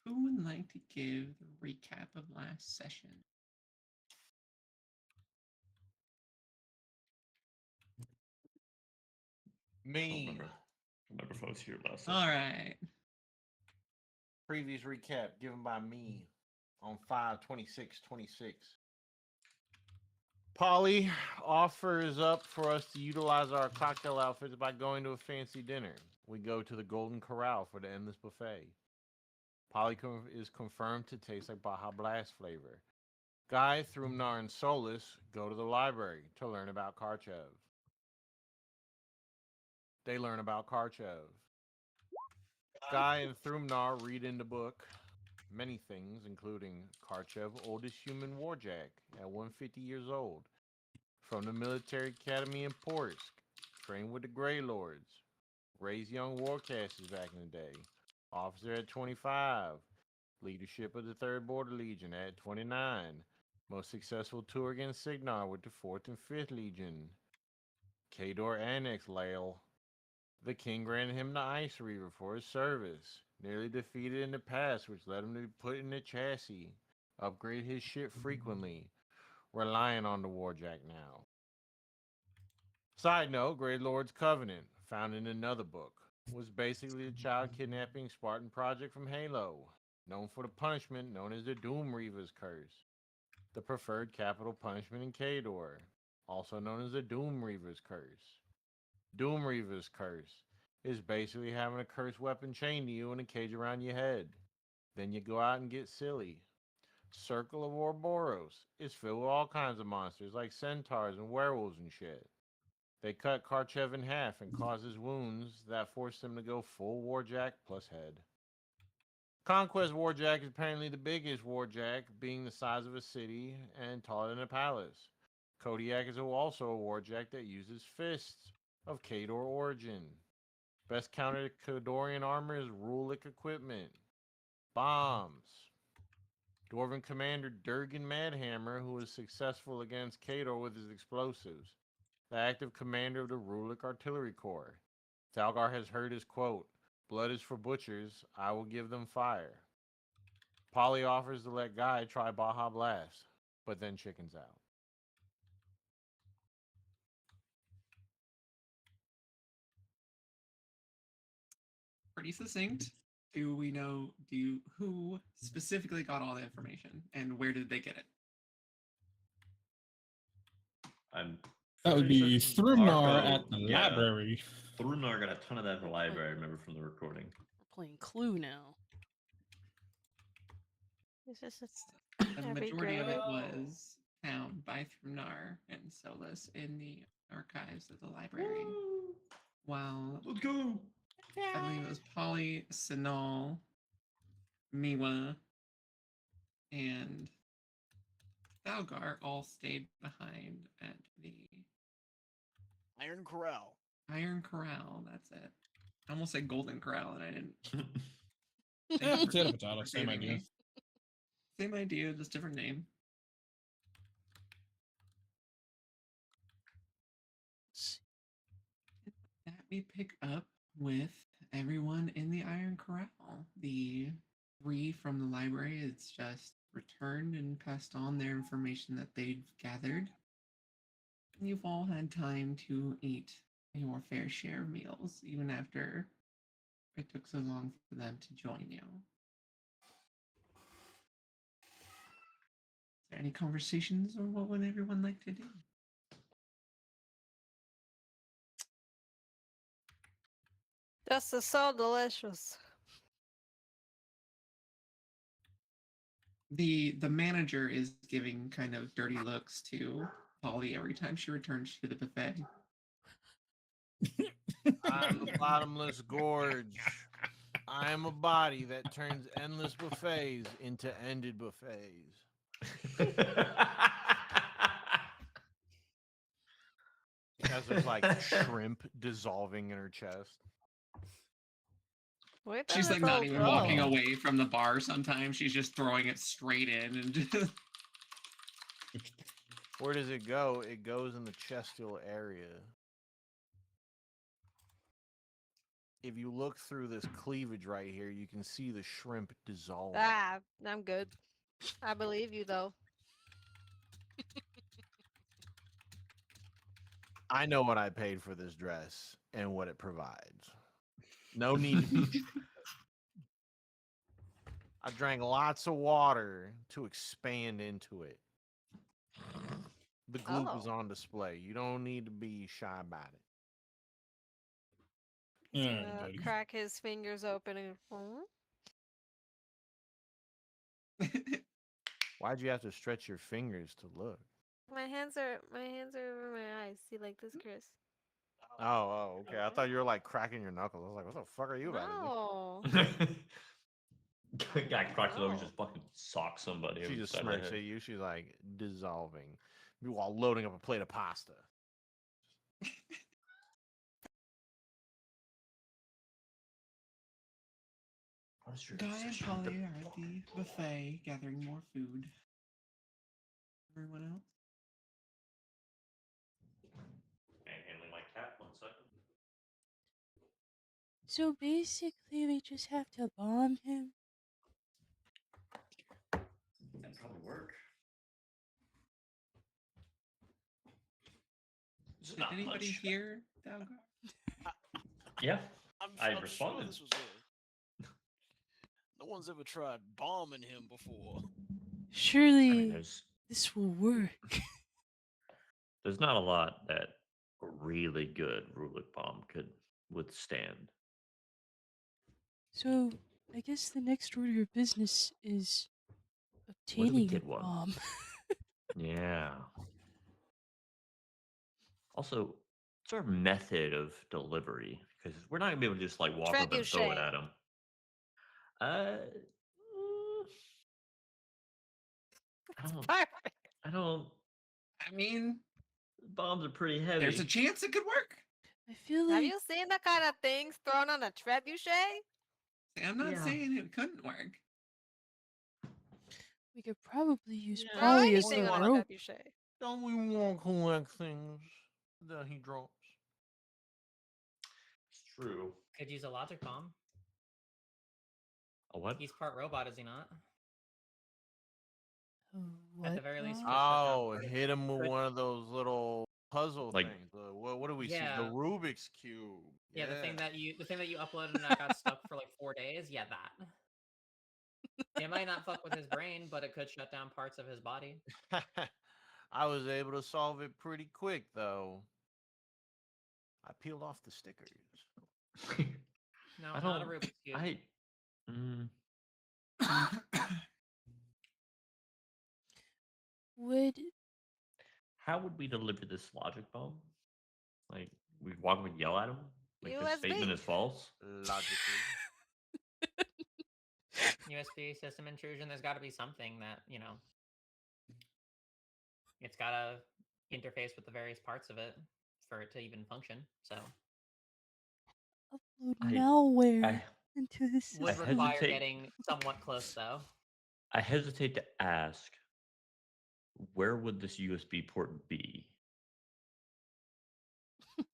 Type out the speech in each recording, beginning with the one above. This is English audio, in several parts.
Who would like to give the recap of last session? Me. Remember if I was here last All time. right. Previous recap given by me on 5/26/26. Polly offers up for us to utilize our cocktail outfits by going to a fancy dinner. We go to the Golden Corral for the endless buffet. Polly is confirmed to taste like Baja Blast flavor. Guy, Thrumnar, and Solus go to the library to learn about Karchev. They learn about Karchev. Guy and Thrumnar read in the book many things, including Karchev, oldest human warjack at 150 years old, from the military academy in Porsk, trained with the Grey Lords, raised young warcasters back in the day, officer at 25, leadership of the 3rd Border Legion at 29, most successful tour against Signar with the 4th and 5th Legion, Kador Annex Lael. The king granted him the Ice Reaver for his service, nearly defeated in the past, which led him to be put in the chassis, upgrade his ship frequently, relying on the Warjack now. Side note, Grey Lord's Covenant, found in another book, was basically a child kidnapping Spartan project from Halo, known for the punishment known as the Doom Reaver's Curse, the preferred capital punishment in Kador, also known as the Doom Reaver's Curse. Doom Reaver's Curse is basically having a cursed weapon chained to you in a cage around your head. Then you go out and get silly. Circle of Ouroboros is filled with all kinds of monsters like centaurs and werewolves and shit. They cut Karchev in half and cause his wounds that forced him to go full Warjack plus head. Conquest Warjack is apparently the biggest Warjack, being the size of a city and taller than a palace. Kodiak is also a Warjack that uses fists of Kador origin. Best counter to Kadorian armor is Rulic equipment. Bombs. Dwarven commander Durgan Madhammer, who was successful against Kador with his explosives. The active commander of the Rulic Artillery Corps. Thalgar has heard his quote, "Blood is for butchers, I will give them fire." Polly offers to let Guy try Baja Blast, but then chickens out. Pretty succinct. Who specifically got all the information and where did they get it? That would be Thrumnar at the library. Thrumnar got a ton of that at the library, I remember from the recording. We're playing Clue now. Is this The majority of it was found by Thrumnar and Solus in the archives of the library. While let's go. I believe it was Polly, Sinal, Miwa, and Thalgar all stayed behind at the Iron Corral. Iron Corral, that's it. I almost said Golden Corral, and I didn't. Potato, potato, same idea. Same idea, just different name. That we pick up with everyone in the Iron Corral. The 3 from the library, it's just returned and passed on their information that they've gathered. You've all had time to eat your fair share of meals, even after it took so long for them to join you. Is there any conversations, or what would everyone like to do? This is so delicious. The manager is giving kind of dirty looks to Polly every time she returns to the buffet. I'm the bottomless gorge. I am a body that turns endless buffets into ended buffets. As there's like shrimp dissolving in her chest. She's like not even walking away from the bar sometimes. She's just throwing it straight in and just... Where does it go? It goes in the chestial area. if you look through this cleavage right here, you can see the shrimp dissolve. Ah, I'm good. I believe you though. I know what I paid for this dress and what it provides. No need to be. I drank lots of water to expand into it. The gloop is Oh. on display. You don't need to be shy about it. He's Alright, gonna buddy. crack his fingers open and. Why'd you have to stretch your fingers to look? My hands are over my eyes. See, like this, Chris. Oh, okay. I thought you were like cracking your knuckles. I was like, what the fuck are you about to do? No. Guy cracks it over, No. just fucking sock somebody. She just upside the smirks head. at you. She's like dissolving. While loading up a plate of pasta. What is your Guy and obsession with the Polly are at book? the buffet gathering more food. Everyone else? Manhandling my cat, 1 second. So basically, we just have to bomb him. That'd probably work. Is it Did not anybody much? hear Dalgar? Yeah. I I'm responded. Sure this was no one's ever tried bombing him before. Surely I mean, this will work. there's not a lot that a really good Rulik bomb could withstand. So I guess the next order of business is Where do we obtaining a get one? bomb. Yeah. Also, what's our method of delivery? Because we're not gonna be able to just like walk up and throw it Trebuchet. at him. Mm, Perfect. I don't. I mean, Bombs are pretty heavy. there's a chance it could work. I feel Have like you seen the kind of things thrown on a trebuchet? I'm not Yeah. saying it couldn't work. we could probably use Yeah. Throw Polly as the anything on a rope. trebuchet. Don't we want to collect things that he drops? It's true. Could use a logic bomb. A what? He's part robot, is he not? At the What very least, bomb? for shut down Oh, part of hit it. him with Could- one of those little puzzle Like- things. What do we see? The Yeah. Rubik's cube. Yeah, the thing that you uploaded and that got stuck for like 4 days. Yeah, that. It might not fuck with his brain, but it could shut down parts of his body. I was able to solve it pretty quick though. I peeled off the stickers. No, I not a don't- Rubik's cube. Would How would we deliver this logic bomb? Like, we walk up and yell at him? Like, this USB. statement is false? Logically. USB system intrusion. There's got to be something that it's got to interface with the various parts of it for it to even function. So upload I- malware I, into the system? would I require hesitate. getting somewhat close though. I hesitate to ask, where would this USB port be?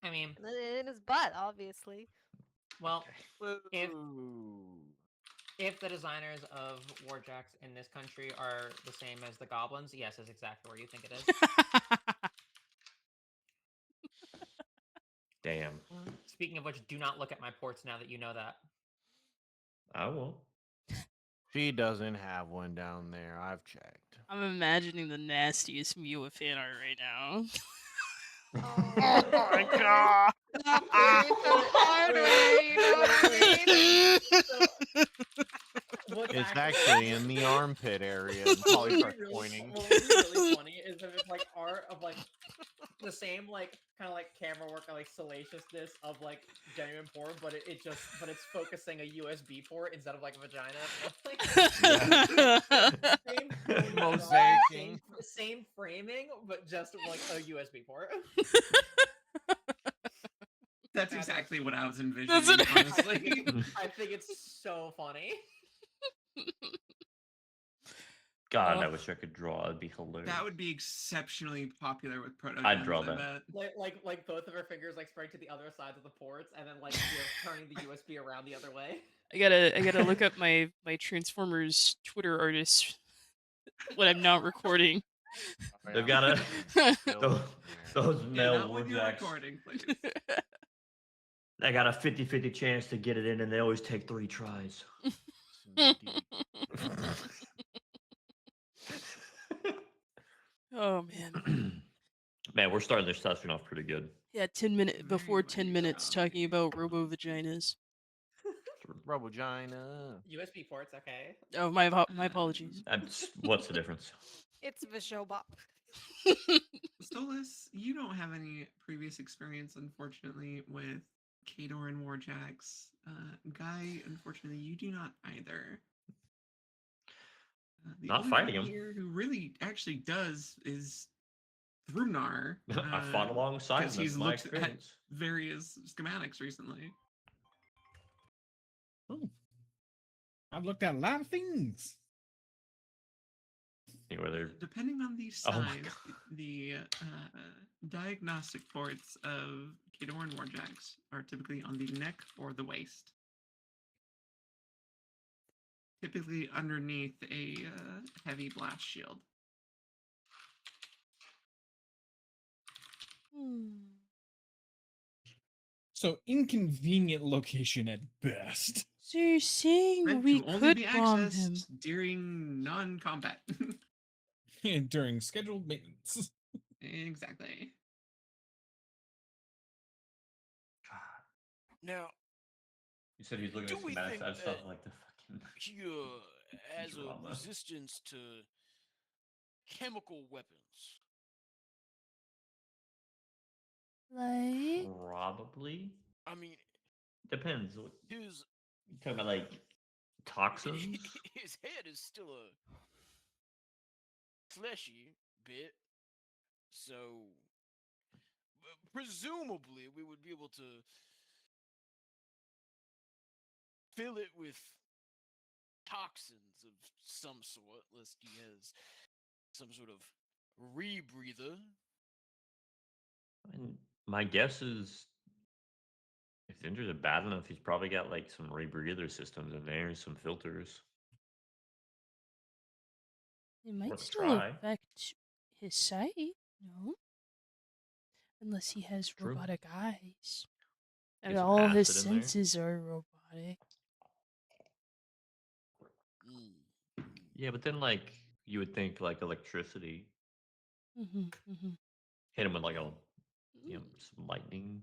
I mean, In his butt, obviously. well, If- Ooh. if the designers of Warjacks in this country are the same as the goblins, yes, is exactly where you think it is. Damn. Speaking of which, do not look at my ports now that you know that. I won't. She doesn't have one down there. I've checked. I'm imagining the nastiest Mew fan art right now. Oh my god! Stop doing it the hard way, you know what I mean? What's It's actually in the armpit area. And Polly starts pointing. What would be really funny is if it's like art of like the same like kind of like camera work and like salaciousness of like genuine porn, but it's focusing a USB port instead of like a vagina. Same Mosaicing. same framing, but just like a USB port. That's That's exactly what I was That's envisioning, what- honestly. I think it's so funny. God, I Oh. wish I could draw. It'd be hilarious. That would be exceptionally popular with proto. I'd draw I that. bet. Like both of her fingers like spread to the other sides of the ports, and then like you're turning the USB around the other way. I gotta look up my Transformers Twitter artist when I'm not recording. Oh, They've yeah. got to Still those, up there. those Yeah, male not when you're warjacks. recording, please. They got a 50-50 chance to get it in, and they always take 3 tries. Indeed. Oh man. Man, we're starting this session off pretty good. Yeah, before 10 minutes talking about robo vaginas. Robogina. USB ports, okay. Oh, my apologies. What's the difference? It's Vishobop. Stolas, you don't have any previous experience, unfortunately, with Kador and Warjacks. Guy, unfortunately, you do not either. The Not only fighting one him. here who really actually does is Thrumnar. I fought alongside him. because That's he's my looked at experience. various schematics recently. Oh. I've looked at a lot of things. Anyway, they're Depending on the Oh my size, the diagnostic ports of Kador and Warjacks are typically on the neck or the waist. Typically underneath a heavy blast shield. So inconvenient location at best. So you're saying Meant we to only could be bomb him? accessed during non-combat. During scheduled maintenance. Exactly. Now, You said he's looking Do at we schematics. think I just thought that like the fucking. he has a Drama. resistance to chemical weapons. Like, Probably I mean, depends. What his you talking about? Like toxins? his head is still a fleshy bit, so presumably we would be able to fill it with toxins of some sort, lest he has some sort of rebreather. And my guess is, if the injuries are bad enough, he's probably got like some rebreather systems in there, and some filters. it might Worth a still try. affect his sight, no? Unless he has True. robotic eyes. And Get some all his acid in there. senses are robotic. Yeah, but then like you would think like electricity hit him with like a some lightning,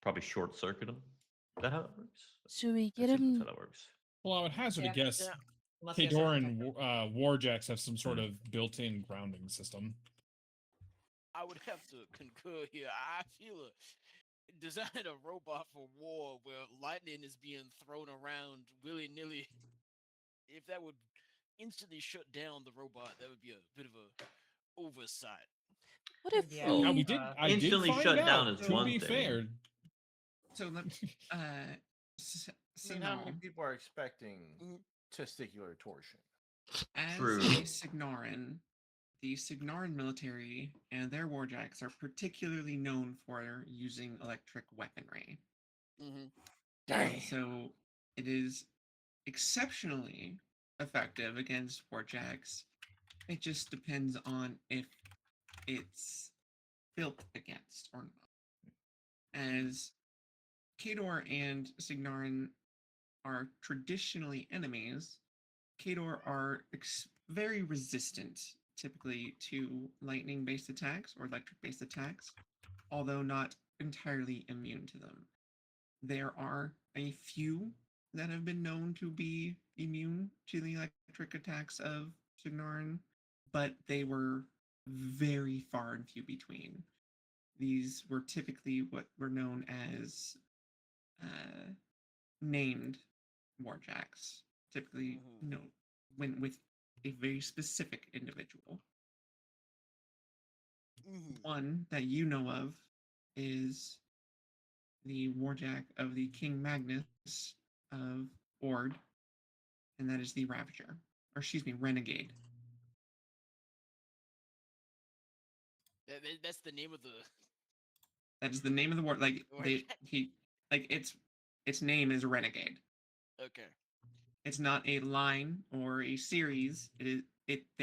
probably short circuit him. Is that how it works? So we I get assume him. that's how that works. Well, I would hazard Yeah, a guess. yeah. Unless he has Kador something and like Warjacks have some sort of built-in grounding system. I would have to concur here. I feel designing a robot for war where lightning is being thrown around willy-nilly, if that would instantly shut down the robot, that would be a bit of a oversight. What if Yeah. Oh, Now, we? I did instantly find shut out, down is to one be thing. fair. So let I mean, how many people are expecting testicular torsion? as True. a Signoran, the Signoran military and their warjacks are particularly known for using electric weaponry. So it is exceptionally effective against warjacks. It just depends on if it's built against or not. As Kador and Signarin are traditionally enemies, Kador are very resistant typically to lightning-based attacks or electric-based attacks, although not entirely immune to them. There are a few that have been known to be immune to the electric attacks of Signorin, but they were very far and few between. These were typically what were known as named warjacks, typically when with a very specific individual. One that you know of is the warjack of the King Magnus of Ord, and that is the Ravager. or excuse me, renegade. That's the name of the. That is the name of the war. Like its name is renegade. Okay. It's not a line or a series. They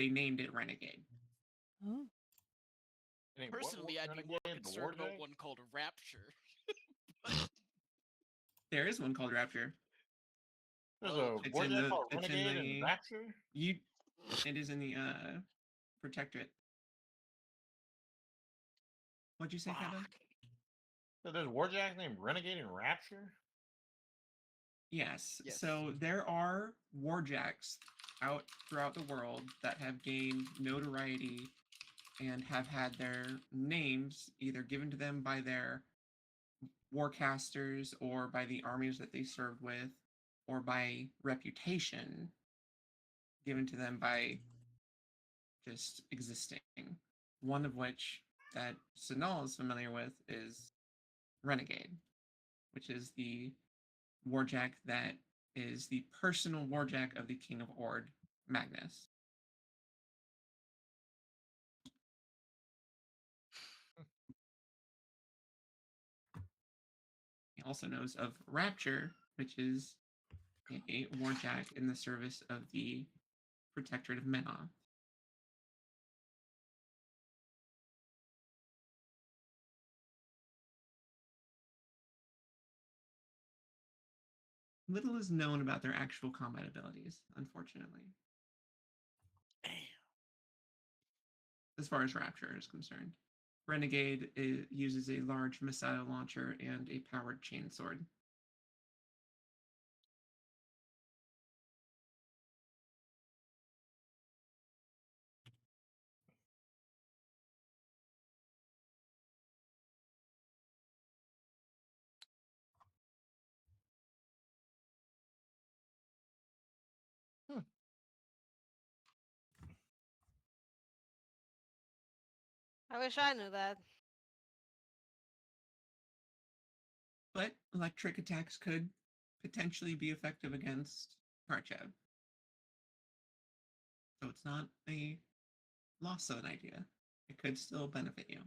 named it renegade. Oh. Personally, I'd be more concerned about one called Rapture. There is one called Rapture. There's a It's warjack in the called it's in Renegade and the Rapture? it is in the protectorate. What'd you say, Kevin? So there's warjacks named Renegade and Rapture? Yes. Yes. So there are warjacks out throughout the world that have gained notoriety and have had their names either given to them by their warcasters or by the armies that they served with or by reputation given to them by just existing. One of which that Sinal is familiar with is Renegade, which is the warjack that is the personal warjack of the King of Ord, Magnus. He also knows of Rapture, which is a warjack in the service of the Protectorate of Menoth. Little is known about their actual combat abilities, unfortunately. As far as Rapture is concerned. Renegade uses a large missile launcher and a powered chainsword. I wish I knew that. But electric attacks could potentially be effective against Karchev. So it's not a loss of an idea. It could still benefit you.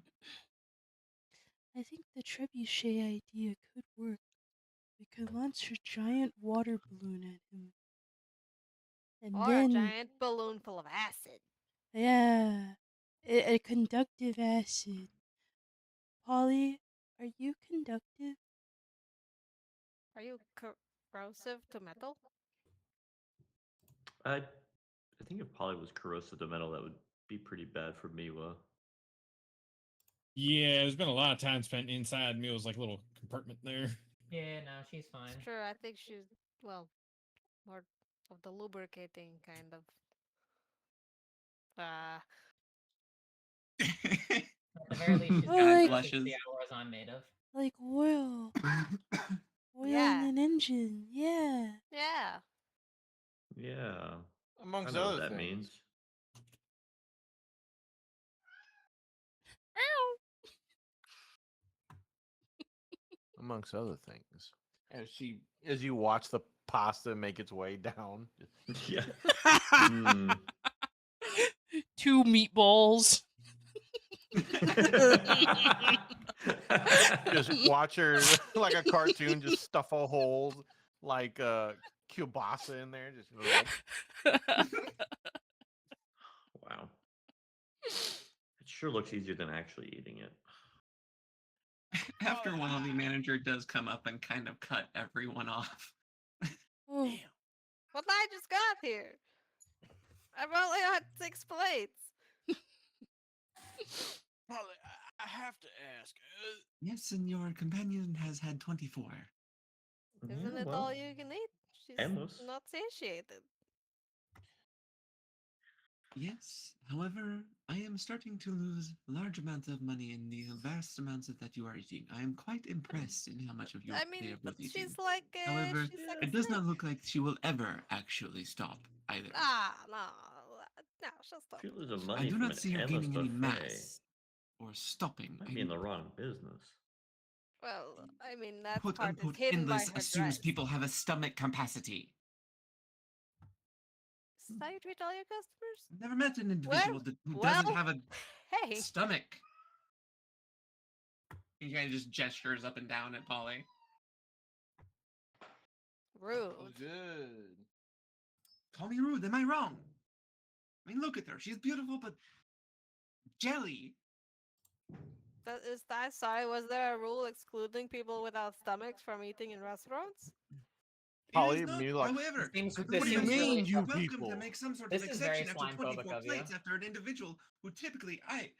I think the trebuchet idea could work. We could launch a giant water balloon at him. And Or then, a giant balloon full of acid. yeah, a conductive acid. Polly, are you conductive? Are you corrosive to metal? I think if Polly was corrosive to metal, that would be pretty bad for Miwa. Yeah, there's been a lot of time spent inside Miwa's like little compartment there. Yeah, no, she's fine. Sure, I think she's, well, more of the lubricating kind of. At the very least, she's Oh, got like- the 60 hours I'm made of. Like oil. Oil Yeah. in an engine, yeah. Yeah. Yeah. I Amongst know what other that things. means. Amongst other things. As you watch the pasta make its way down. Yeah. Mm. 2 meatballs. Just watch her like a cartoon, just stuff a holes like kielbasa in there. Just Wow. It sure looks easier than actually eating it. After a while, the manager does come up and kind of cut everyone off. Oh, Damn. What I just got here? I've only had 6 plates. Polly, I have to ask. Yes, and your companion has had 24. Isn't it all you can eat? She's endless. not satiated. Yes, however, I am starting to lose large amounts of money in the vast amounts that you are eating. I am quite impressed in how much of you I they mean, are but both eating. she's like, However, she's like a it does snake. not look like she will ever actually stop either. Ah, no, no, she'll stop. If you lose the I money do from not an see her endless gaining any buffet, mass or stopping. might be in the wrong business. Well, I mean, that Quote part is unquote hidden by endless her assumes dress. people have a stomach capacity. That's how you treat all your customers? I've never met an individual who doesn't well, have a Hey. stomach. He kind of just gestures up and down at Polly. Rude. Oh, good. Call me rude. Am I wrong? I mean, look at her. She's beautiful, but jelly. Sorry, was there a rule excluding people without stomachs from eating in restaurants? Polly It is not, immediately like, however, This seems- I this believe what do you seems that really mean, you are you welcome people? to make some sort This of is very exception after swine-phobic 24 of you. plates after an individual who typically I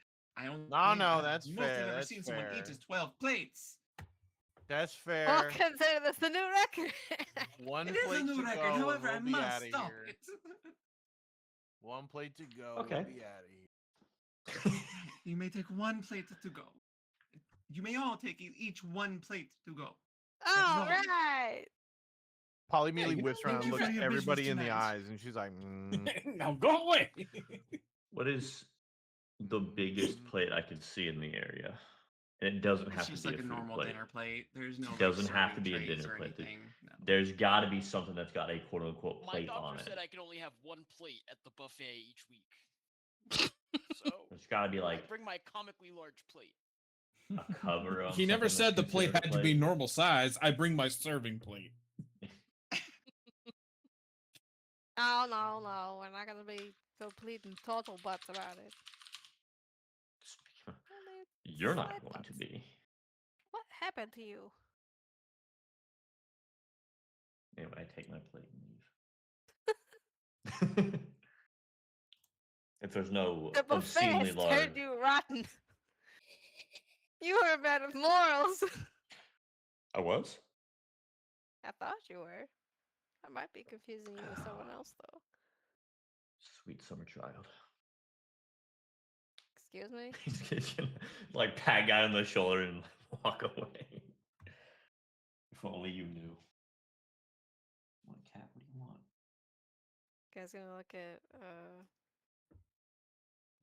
only No, that's most fair. I've ever That's seen someone eat fair. is 12 plates. That's I'll fair. consider this the new record. One It is plate a new to record, go, and however, we'll I be must out of stop here. it. One plate to go. Okay. We'll be out of here. You may take one plate to go. You may all take each one plate to go. All wrong. right. Polly immediately you whips know, around thank and you looks for at your business everybody in the tonight. eyes, and she's like, now go away. What is the biggest plate I could see in the area? And it doesn't It's have to just be like a a food normal plate. dinner plate. There's no It doesn't like, have to serving be a trays dinner or plate. anything. No. There's got to be something that's got a quote unquote My plate doctor on said it. I can only have one plate at the buffet each week. So There's got to be I like bring my comically large plate. a cover of. He never something said the that's plate considered had a to be plate. normal size. I bring my serving plate. No. We're not gonna be complete and total butts about it. You're not Slight going to butts. be. What happened to you? Anyway, I take my plate and leave. If there's no The buffet obscenely has large. turned you rotten. You were a man of morals. I was? I thought you were. I might be confusing you with someone else, though. Sweet summer child. Excuse me? He's gonna, like pat guy on the shoulder and walk away. If only you knew. What cat? What do you want? Guys gonna look at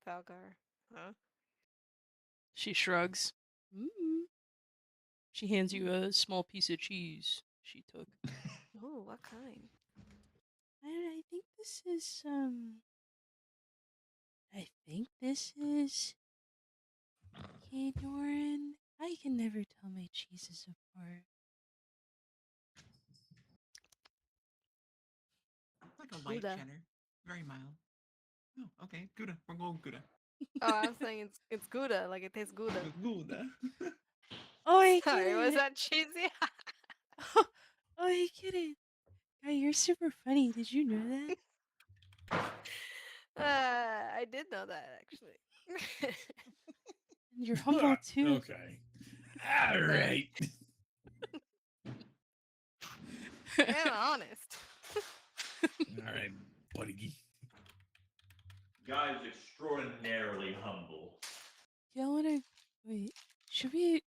Falgar, huh? She shrugs. She hands you a small piece of cheese she took. Ooh, what kind? I think this is I think this is Doran. I can never tell my cheeses apart. It's like a light Gouda. cheddar. Very mild. Oh, okay. Gouda. We're going Gouda. Oh, I was saying it's Gouda, like it tastes Gouda. Gouda. Oh, I get Sorry, was it. that cheesy? Oh, I get it. God, you're super funny. Did you know that? I did know that actually. And you're humble too. Okay. All right. And honest. All right, buddy. Guy's extraordinarily humble. Y'all wanna wait? Should we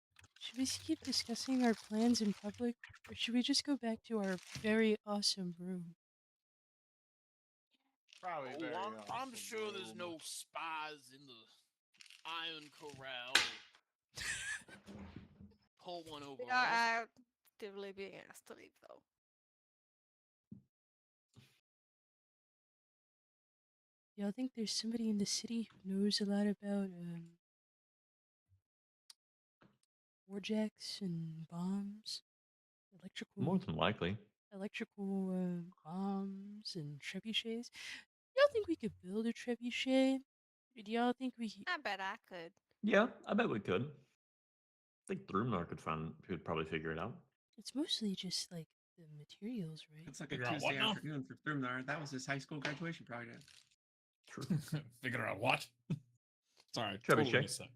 keep discussing our plans in public, or should we just go back to our very awesome room? probably Oh, very I'm awesome sure there's room. no spies in the Iron Corral. Pull one over We us. are actively being asked to leave, though. Y'all think there's somebody in the city who knows a lot about warjacks and bombs, More than likely. electrical bombs and trebuchets? Y'all think we could build a trebuchet? Or do y'all think we could? I bet I could. Yeah, I bet we could. I think Thrumnar could probably figure it out. It's mostly just like the materials, right? It's like a Figure out Tuesday what now? afternoon for Thrumnar. That was his high school graduation project. True. Figure out what? Sorry, Trebuchet. totally missed that.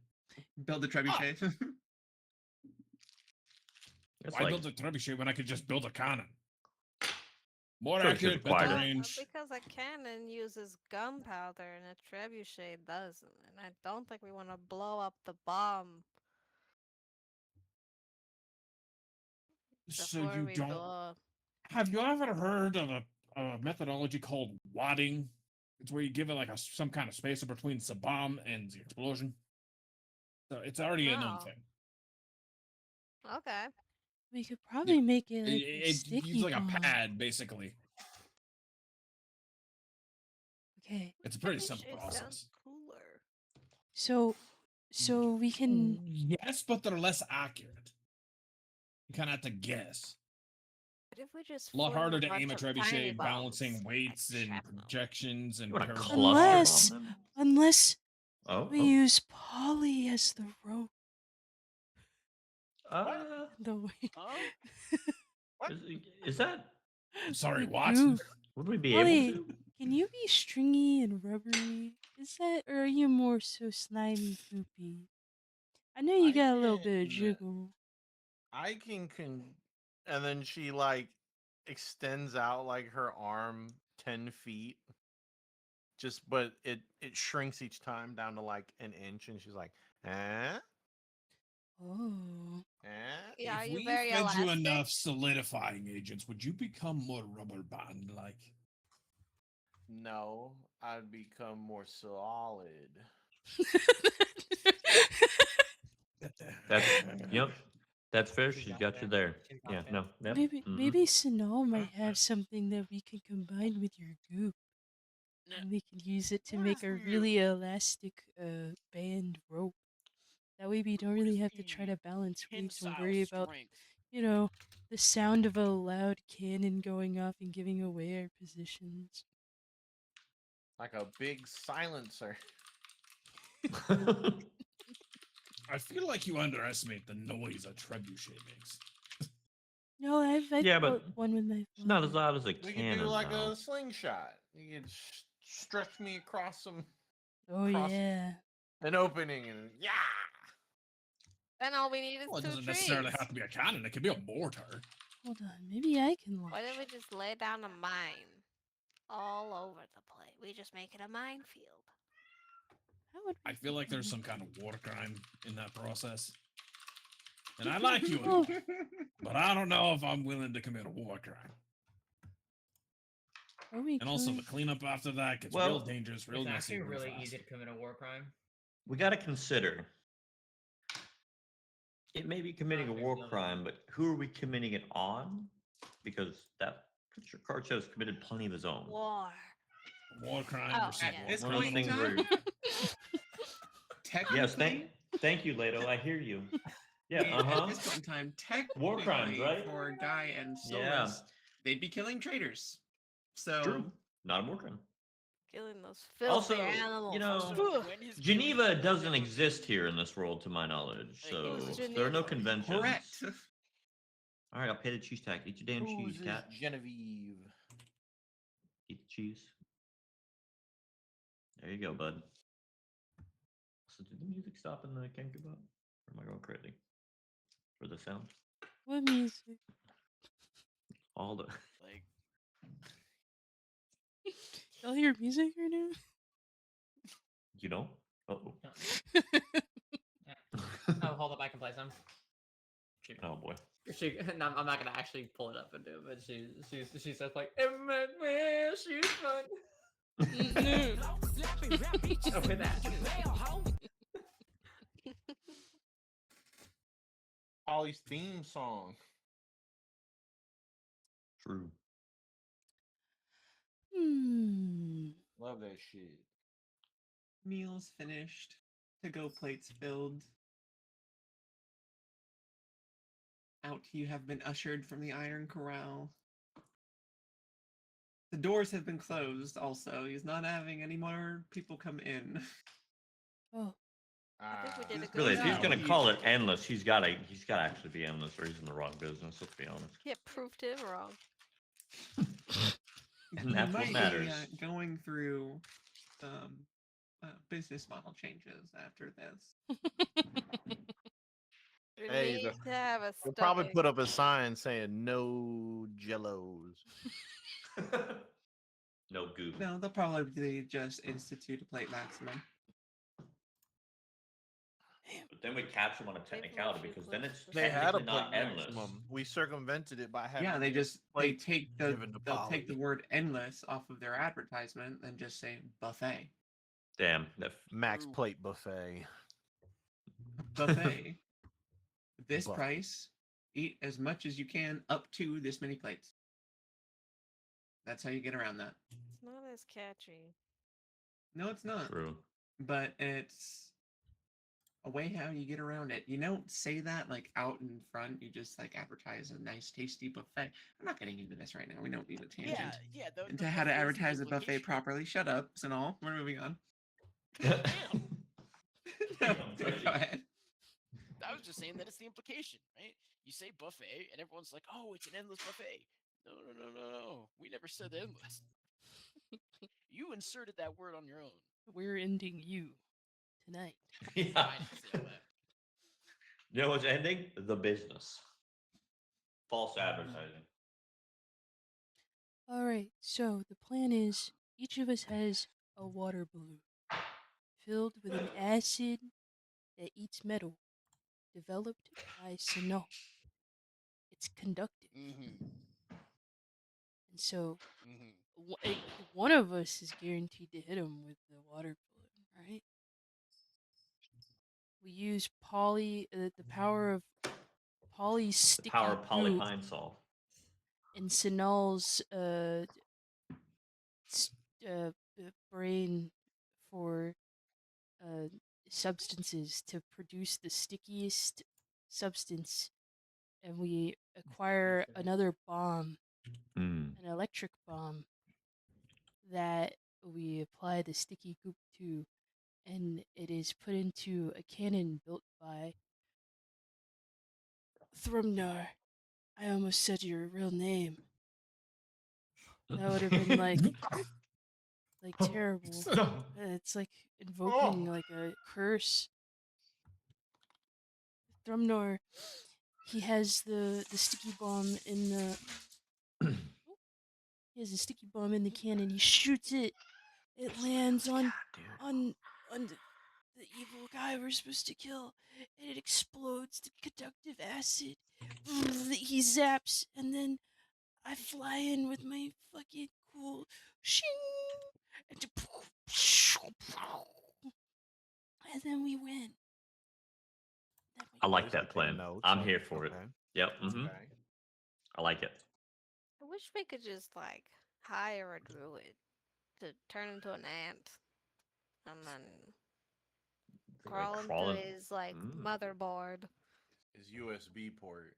Build the trebuchet. It's Why like, build a trebuchet when I could just build a cannon? More Trebuchet's accurate, required. better Well, range. because a cannon uses gunpowder and a trebuchet doesn't, and I don't think we want to blow up the bomb So before you we don't. blow. Have you ever heard of a methodology called wadding? It's where you give it like some kind of spacer between the bomb and the explosion. So it's already a known Oh. thing. Okay. We could probably make it like a It's sticky used like bomb. a pad, basically. It's a pretty simple Trebuchet process. sounds cooler. So we can. Yes, but they're less accurate. You kind of have to guess. What if we just A lot fling harder to bunch aim a of tiny trebuchet, bombs balancing at weights and shrapnel? projections and You want to parallel- cluster Unless- bomb them? Unless Oh, we use Polly as the rope. The way. Huh? is that? I'm sorry, the what? goof. Would we be Polly, able to? can you be stringy and rubbery? Is that, or are you more so slimy, poopy? I know you I got a little bit of can- jiggle. I can and then she like extends out like her arm 10 feet. But it shrinks each time down to like an inch, and she's like, eh? Oh. Eh? Yeah, are If you we very fed you elastic? enough solidifying agents, would you become more rubber band like? No, I'd become more solid. That's yep. That's fair. She's got you there. She's got Yeah. it. No. Yep. Maybe mhm. maybe Sanal might have something that we can combine with your goop. Now, And we can use it to what make is a the- really elastic band rope. That way we don't what really is have to the try to balance weights and tensile worry about, strength? you know, the sound of a loud cannon going off and giving away our positions. Like a big silencer. I feel like you underestimate the noise a trebuchet makes. No, I've Yeah, built but one with my it's not as father. loud as a We could cannon. do like though. a slingshot. You could stretch me across Oh cross- yeah. an opening, and yeah. Then all we need is Well, it two doesn't trees. necessarily have to be a cannon. It could be a mortar. Hold on, maybe I can launch. Why don't we just lay down a mine all over the place? We just make it a minefield. How would we I feel like do there's that? some kind of war crime in that process. And I like you, Oh. but I don't know if I'm willing to commit a war crime. Are we And also, the killing- cleanup after that gets real Well, dangerous, real It's messy, actually real really fast. easy to commit a war crime. We got to consider. It may be committing a Not war really. crime, but who are we committing it on? Because that pretty sure Karchev's committed plenty of his own. War. War crime Oh, versus yeah. war. At this One of those point in things time, where technically, yes, thank you, Leto. I hear you. Yeah, at uh-huh. this point in time, War crimes, technically, right? for Guy and Yeah. Solus, they'd be killing traitors. So True. Not a war crime. Killing those filthy Also, animals. you know, Ugh. When his Geneva killing doesn't never- exist here in this world, to my knowledge. Hey, So who's there are no Geneva? conventions. correct. All right, I'll pay the cheese tax. Eat your damn Who's cheese, this cat. Genevieve? Eat the cheese. There you go, bud. So did the music stop in the Kenku bot? Or am I going crazy? For the sound? What music? All the Like, Y'all hear music right now? you know? Uh-oh. Oh, hold up, I can play some. Oh boy. She, no, I'm not gonna actually pull it up and do it, but she says like, "Emmanuel, she's fun." Oh, with that. Polly's theme song. True. Love that shit. Meals finished. To-go plates filled. Out you have been ushered from the Iron Corral. The doors have been closed also. He's not having any more people come in. Oh, I think we did a Just good Really, if he's job. gonna call it endless, he's gotta actually be endless, or he's in the wrong business. Let's be honest. Yeah, proved him wrong. And that's what He might matters. be going through business model changes after this. We Hey, need the- to have a We'll probably stomach. put up a sign saying no jellos. No goop. No, they'll probably just institute a plate maximum. But then we catch him on a technicality few because then close it's to They had a technically plate not endless. maximum. We circumvented it by having. Yeah, they plate take given to they'll take the Polly. word endless off of their advertisement and just say buffet. Damn. That Max True. plate buffet. Buffet. This Buff- price, eat as much as you can up to this many plates. That's how you get around that. It's not as catchy. No, it's not. True. But it's a way how you get around it. You don't say that like out in front. You just like advertise a nice, tasty buffet. I'm not getting into this right now. We don't need a tangent Yeah. The into how to buffet's the advertise a buffet implication. properly. Shut up, and all. We're moving on. Damn. No, go ahead. I was just saying that it's the implication, right? You say buffet, and everyone's like, "Oh, it's an endless buffet." No. We never said endless. You inserted that word on your own. We're ending you tonight. I Yeah. didn't say all that. You know what's ending? The business. False advertising. All right, so the plan is each of us has a water balloon filled with an acid that eats metal, developed by Sinal. It's conductive, Mm-hmm. and so Mm-hmm. one of us is guaranteed to hit him with the water balloon, right? We use the power of Polly's The sticky power of goo polypine sol. and Sinal's brain for uh, substances to produce the stickiest substance, and we acquire another bomb, Mm. an electric bomb, that we apply the sticky goop to, and it is put into a cannon built by Thrumnar. I almost said your real name. That would have been like terrible. It's like invoking like a curse. Thrumnor, he has the sticky bomb in the he has a sticky bomb in the cannon. He shoots it. It lands on the evil guy we're supposed to kill, and it explodes to conductive acid. He zaps, and then I fly in with my fucking cool shing, and then we win. I like Always that taking plan. notes. I'm here for it. Okay. Yep. Mm-hmm. Okay. I like it. I wish we could just like hire a druid to turn into an ant and then Like crawl into crawling. his like Mm. motherboard. His USB port.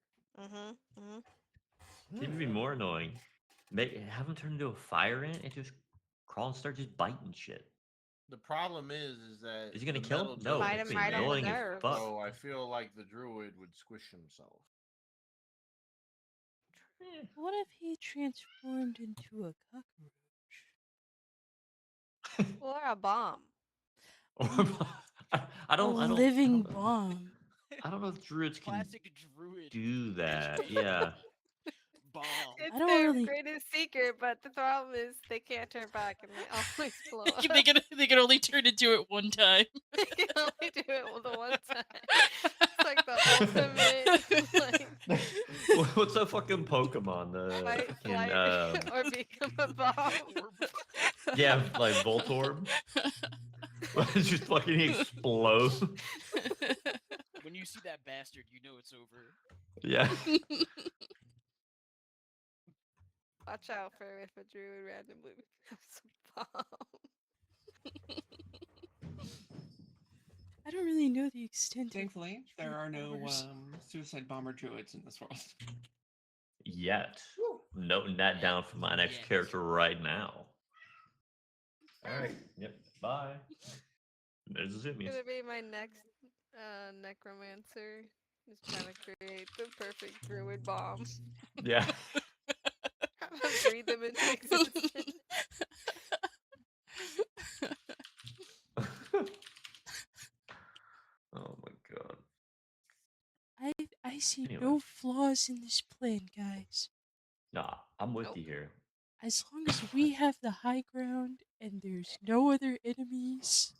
It'd even be more annoying. Have him turn into a fire ant and just crawl and start just biting shit. The problem is that Is he gonna the kill metal him? No, Bite it's him gonna be right on the annoying as nerves. fuck. So I feel like the druid would squish himself. What if he transformed into a cockroach? Or a bomb. I don't. A I don't. living bomb. I don't know if druids can Classic druid do that. Yeah. bomb. It's I don't their really- greatest secret, but the problem is they can't turn back and they always blow up. they can only turn into it one time. They can only do it the one time. It's like the ultimate like What's that fucking Pokemon? The fight, fucking flight, or become a bomb. yeah, like Voltorb. Just fucking explode. When you see that bastard, you know it's over. Yeah. Watch out for if a druid randomly becomes a bomb. I don't really know the extent. of Thankfully, there druid are no powers. suicide bomber druids in this world. Yet. Noting that down for my next Yet. character right now. All right. Yep. Bye. There's the It's zoomies. gonna be my next necromancer. Just trying to create the perfect druid bomb. Yeah. Breathe them into existence. Oh my god. I see Anyway. no flaws in this plan, guys. Nah, I'm with Nope. you here. As long as we have the high ground and there's no other enemies.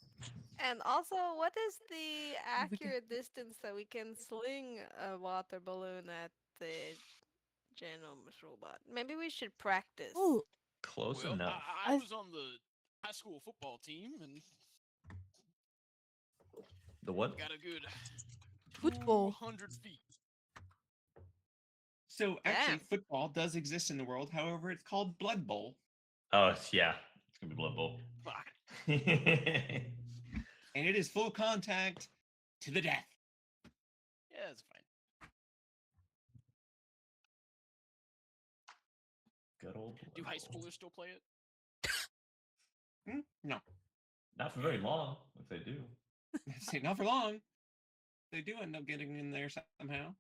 And also, what is the We can- accurate distance that we can sling a water balloon at the ginormous robot? Maybe we should practice. Oh, Close Well, enough. I I've- was on the high school football team and The what? got a good Football. 200 feet. So actually, Damn. football does exist in the world. However, it's called Blood Bowl. Oh, yeah. It's gonna be Blood Bowl. Fuck. and it is full contact to the death. Yeah, that's fine. Good old. Do high Blood Bowl. schoolers still play it? No, Not for very long, if they do. say not for long. They do end up getting in there somehow.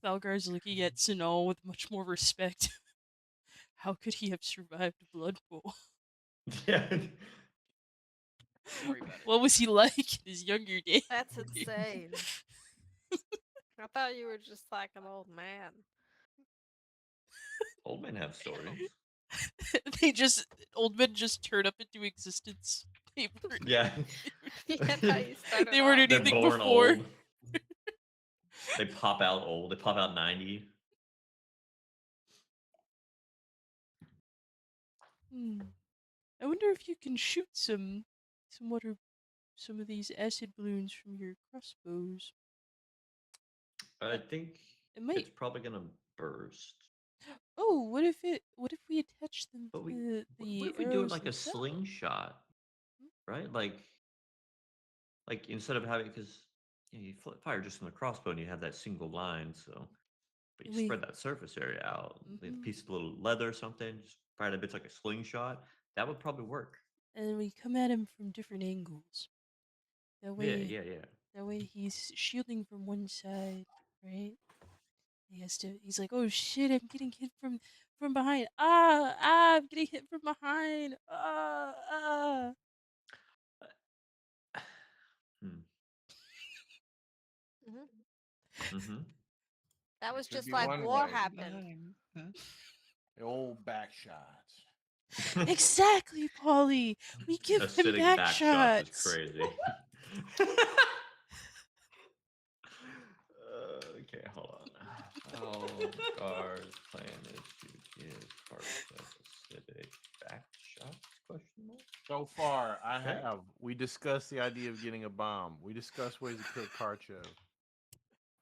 Valgar's looking at Sinal with much more respect. How could he have survived Blood Bowl? Yeah. Don't worry about it. What was he like in his younger days? That's insane. I thought you were just like an old man. Old men have stories. They just old men just turn up into existence. They weren't, Yeah. Yeah, how you started they weren't off. They're anything born before. old. They pop out old. They pop out 90. I wonder if you can shoot some of these acid balloons from your crossbows. I think It might. it's probably gonna burst. Oh, what if we attach them But to what the if we do it arrows like a themselves? slingshot, right? Like instead of having, because you fire just from the crossbow and you have that single line, so but you And we- spread that surface area out. Like a Mhm. piece of little leather or something, just fire it a bit like a slingshot. That would probably work. And then we come at him from different angles. That way, Yeah. that way he's shielding from one side, right? He's like, oh shit, I'm getting hit from behind. I'm getting hit from behind. Hmm. Mhm. Mm-hmm. That was Could just be like one war way. happened. The old backshots. Exactly, Polly. We give him Acidic back back shots is shots. crazy. Okay, hold on. How Gar's plan is to give parts of acidic back shots? Question mark? So far, Okay. we discussed the idea of getting a bomb. We discussed ways to kill Karchev.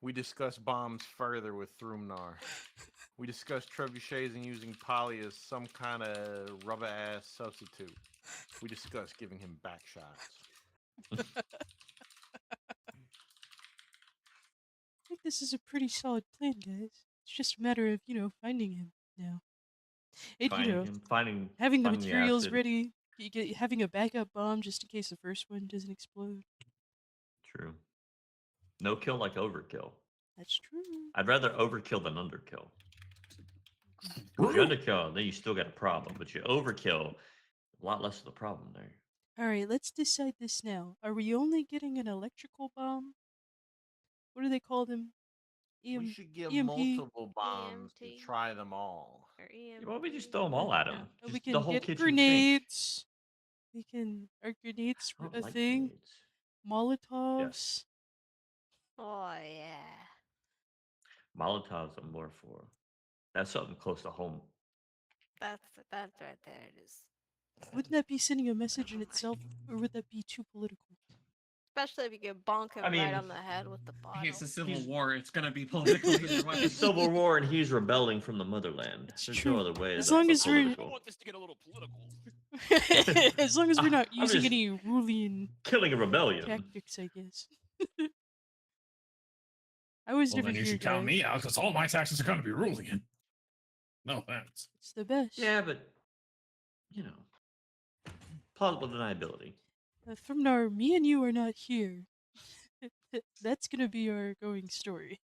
We discussed bombs further with Thrumnar. We discussed trebuchets and using poly as some kind of rubber ass substitute. We discussed giving him back shots. I think this is a pretty solid plan, guys. It's just a matter of, finding him now. And, Finding him, finding having the finding materials acid. ready, having a backup bomb just in case the first one doesn't explode. True. No kill like overkill. That's true. I'd rather overkill than underkill. If you underkill, then you still got a problem. But you overkill, a lot less of the problem there. All right, let's decide this now. Are we only getting an electrical bomb? What do they call them? We should give EMP? multiple bombs to EMT. try them all. Or Why don't we just EMP. throw them all at him? We Just can the whole get kitchen sink. grenades. Are grenades I don't a like thing? grenades. Molotovs. Oh yeah. Molotovs I'm more for. That's something close to home. That's right there. It is. Wouldn't that be sending a message in itself, or would that be too political? Especially if you can bonk him I mean, right on the head with the bottle. It's a civil He's- war. It's gonna be political either way. It's Civil War and he's rebelling from the motherland. It's There's true. no other way. As that's long not as we're- I political. want this to get a little political. As long as we're not I'm using just- any Rulian Killing a rebellion. tactics, I guess. I was Well, never then you here, should count guys. me out because all my taxes are going to be ruling in. No thanks. It's the best. Yeah, but plausible deniability. Thrumnar, me and you are not here. That's gonna be our going story.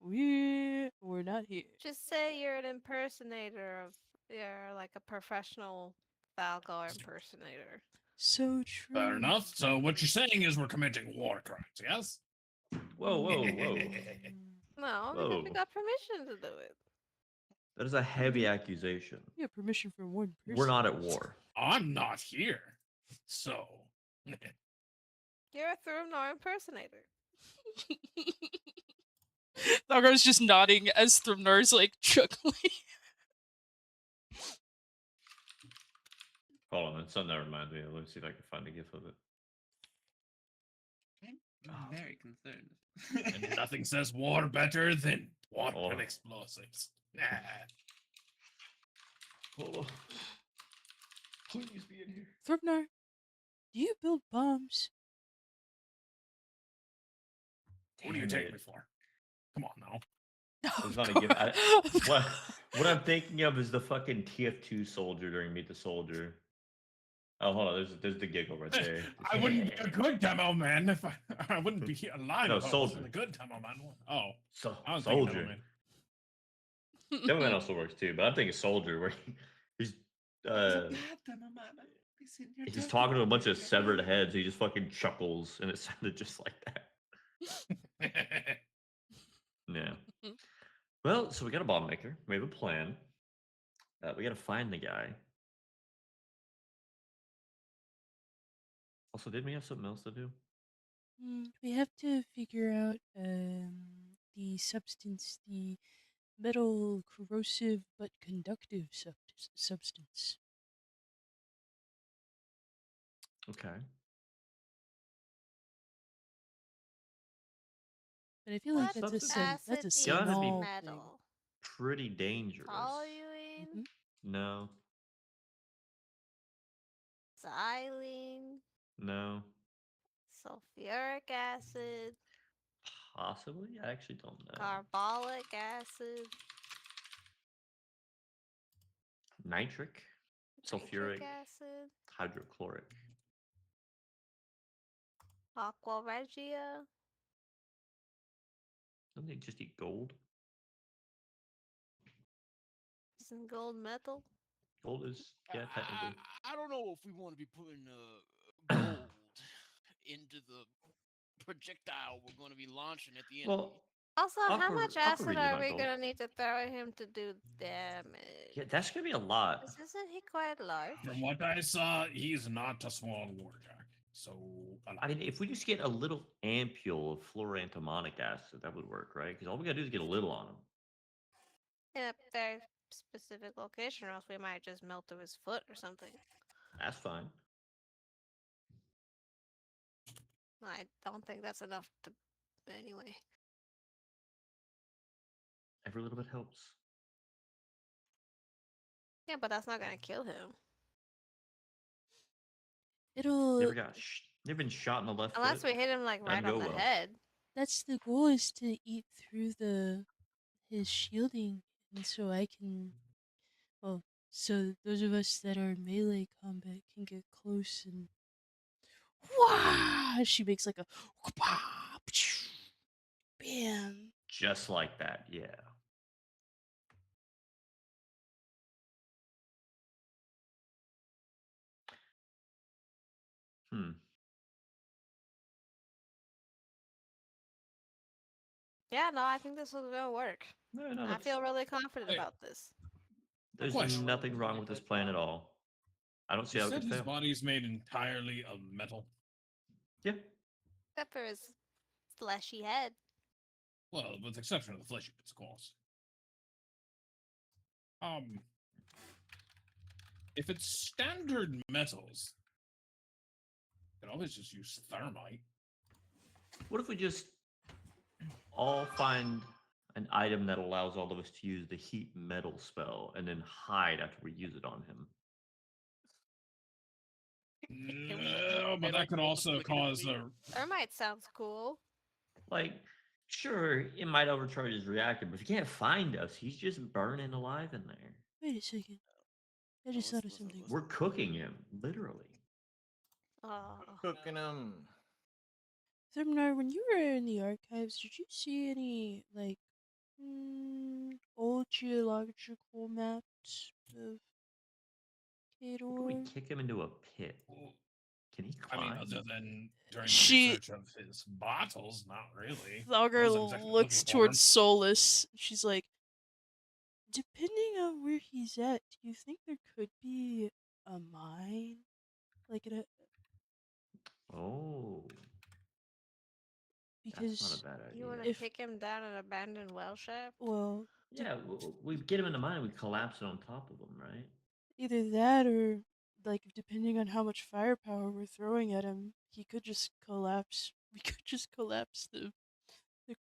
We're not here. Just say you're an impersonator of. You're like a professional Valgar impersonator. So true. Fair enough. So what you're saying is we're committing war crimes, yes? Whoa. No, because Whoa. we got permission to do it. That is a heavy accusation. You have permission from one person. We're not at war. I'm not here. So. You're a Thrumnar impersonator. Thalgar's just nodding as Thrumnar's like chuckling. Hold on, something that reminds me. Let me see if I can find a gif of it. I'm very concerned. And nothing says war better than water Oh. and explosives. Nah. Hold on. Please be in here. Thrubnar, do you build bombs? What do you Damn take it. me for? Come on now. I was Of about to give. course. What I'm thinking of is the fucking TF2 soldier during Meet the Soldier. Oh, hold on. There's the giggle right there. I wouldn't be a good demo man if I wouldn't be alive No, if I soldier. wasn't a good demo man. Oh, So, I was thinking demo soldier. man. Demo man also works too, but I'm thinking soldier, where he's He's a bad demo man. He's sitting here he's talking to a bunch of severed heads. He just fucking chuckles, and it sounded just like that. Yeah. Well, so we got a bomb maker. We have a plan. We got to find the guy. Also, didn't we have something else to do? We have to figure out the substance, the metal corrosive but conductive substance. Okay. But I feel like What that's a substance? acid that's a eats Gotta be Sinal thing. metal? Pretty dangerous. Toluene, Mhm. No. xylene, No. sulfuric acid, Possibly? I actually don't know. carbolic acid, Nitric, sulfuric, nitric acid, hydrochloric. aqua regia. Don't they just eat gold? Isn't gold metal? Gold is, yeah, technically. I don't know if we want to be putting gold into the projectile we're going to be launching at the enemy. Well, Also, how Aqua- much Aqua acid Regia's are not we gold. gonna need to throw at him to do damage? yeah, that's gonna be a lot. 'Cause isn't he quite large? From what I saw, he's not a small warjack. So I mean, if we just get a little ampule of fluorantimonic acid, that would work, right? Because all we gotta do is get a little on him. In a very specific location, or else we might just melt through his foot or something. That's fine. I don't think that's enough to. Anyway, Every little bit helps. yeah, but that's not gonna kill him It'll. Never been shot in the left unless foot. we hit him like Doesn't right on go the well. head. That's the goal, is to eat through his shielding, and so I can. Well, so those of us that are in melee combat can get close and. Wah! She makes like a. Bam. Just like that, yeah. Hmm. Yeah, no, I think this is gonna work. No, no, I that's, feel really confident Hey. about this. there's Question. nothing wrong with this plan at all. I don't see You how it said could his fail. body's made entirely of metal. Yeah. Except for his fleshy head. Well, with the exception of the fleshy bits, of course. If it's standard metals, you can always just use thermite. What if we just all find an item that allows all of us to use the heat metal spell and then hide after we use it on him? Can we No, but metal that could also cause multiplicatively? a. Thermite sounds cool. Like, sure, it might overcharge his reactor, but if he can't find us, he's just burning alive in there. Wait a second. I just thought of something. We're cooking him, literally. Oh, Cooking them. Thermnar, when you were in the archives, did you see any, like, old geological maps of How can we Kador? kick him into a pit? Can he I climb? mean, other than during the She- research of his bottles, not really. Thogger I wasn't exactly looks looking for towards him. Solus. She's like, depending on where he's at, do you think there could be a mine? Like, Oh, that's not because, a bad you idea. wanna If- take him down an abandoned well shaft? well, Yeah, we get him in the mine and we collapse it on top of him, right? either that or, like, depending on how much firepower we're throwing at him, he could just collapse. We could just collapse the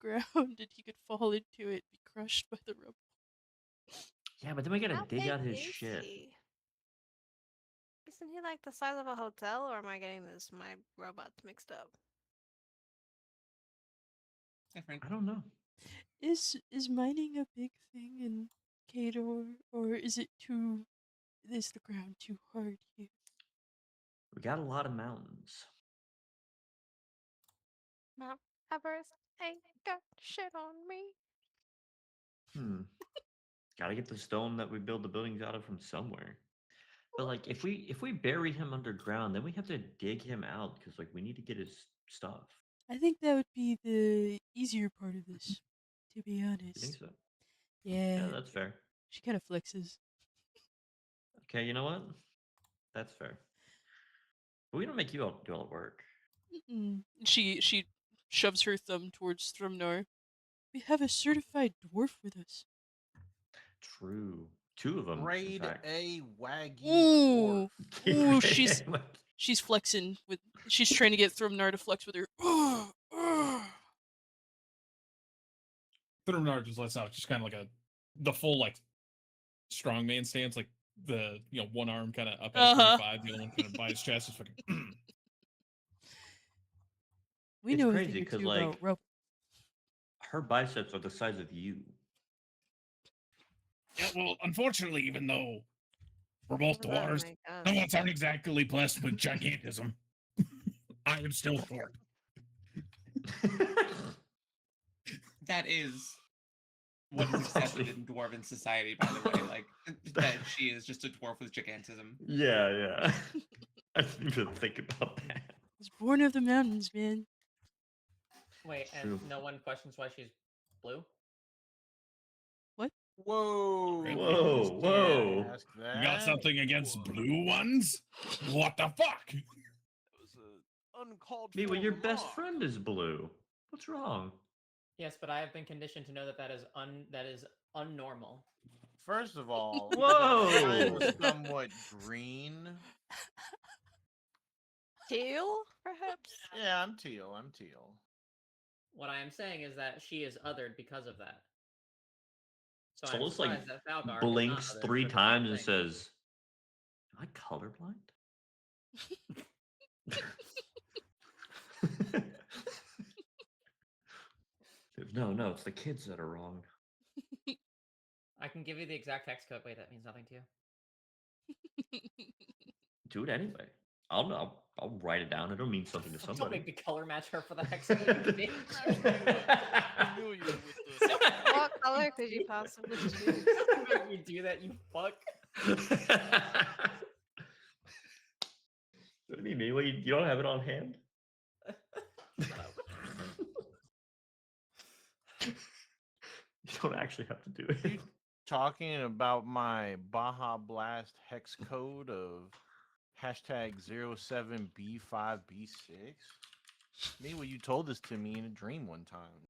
ground and he could fall into it, be crushed by the rubble. Yeah, but then we gotta How dig big out his is shit. he? He's Isn't he like the size of a hotel, or am I getting my robots mixed up? Different. I don't know. Is mining a big thing in Kador, or is it too? Is the ground too hard here? We got a lot of mountains. Mount Everest ain't got shit on me. Hmm. Gotta get the stone that we build the buildings out of from somewhere. But like, if we bury him underground, then we have to dig him out because like we need to get his stuff. I think that would be the easier part of this, to be You think honest. so? Yeah, Yeah, that's fair. she kind of flexes. Okay, you know what? That's fair. But we don't make you all do all the work. She shoves her thumb towards Thrumnar. We have a certified dwarf with us. True. Two of them, in Grade fact. A Wagyu Ooh, dwarf. ooh, she's flexing with. She's trying to get Thrumnar to flex with her. Therminar just lets out just kind of like the full like strongman stance, like the one arm kind of up at a 45, the other one kind of by his chest. Just fucking. We It's know a crazy thing or 'cause, two like, about rope. her biceps are the size of you. Yeah, well, unfortunately, even though we're both What does that dwarves, make some us? of us aren't exactly blessed with gigantism. I am still short. That is what is accepted in dwarven society, by the way. Like that she is just a dwarf with gigantism. Yeah, yeah. I didn't even think about that. Was born of the mountains, man. Wait, and True. no one questions why she's blue? Whoa! Whoa, You can't whoa. ask You got that. something against Whoa. blue ones? What the fuck? That was an uncalled Me, for well, your best remark. friend is blue. What's wrong? Yes, but I have been conditioned to know that that is unnormal. First of all, Whoa! I'm somewhat green. Teal, perhaps? Yeah, I'm teal. I'm teal. What I am saying is that she is othered because of that. So I'm Solus like surprised that Falgar blinks is not othered 3 for the same times and thing. says, "Am I colorblind?" No, it's the kids that are wrong. I can give you the exact text code. Wait, that means nothing to you. Do it anyway. I'll write it down. It'll mean something to Don't somebody. make me color match her for the hex code, you bitch. Familiar with the What color could you possibly choose? Make me do that, you fuck. What do you mean? Well, you don't have it on hand? You don't actually have to do it. You talking about my Baja Blast hex code of hashtag 07B5B6? Me, well, you told this to me in a dream one time.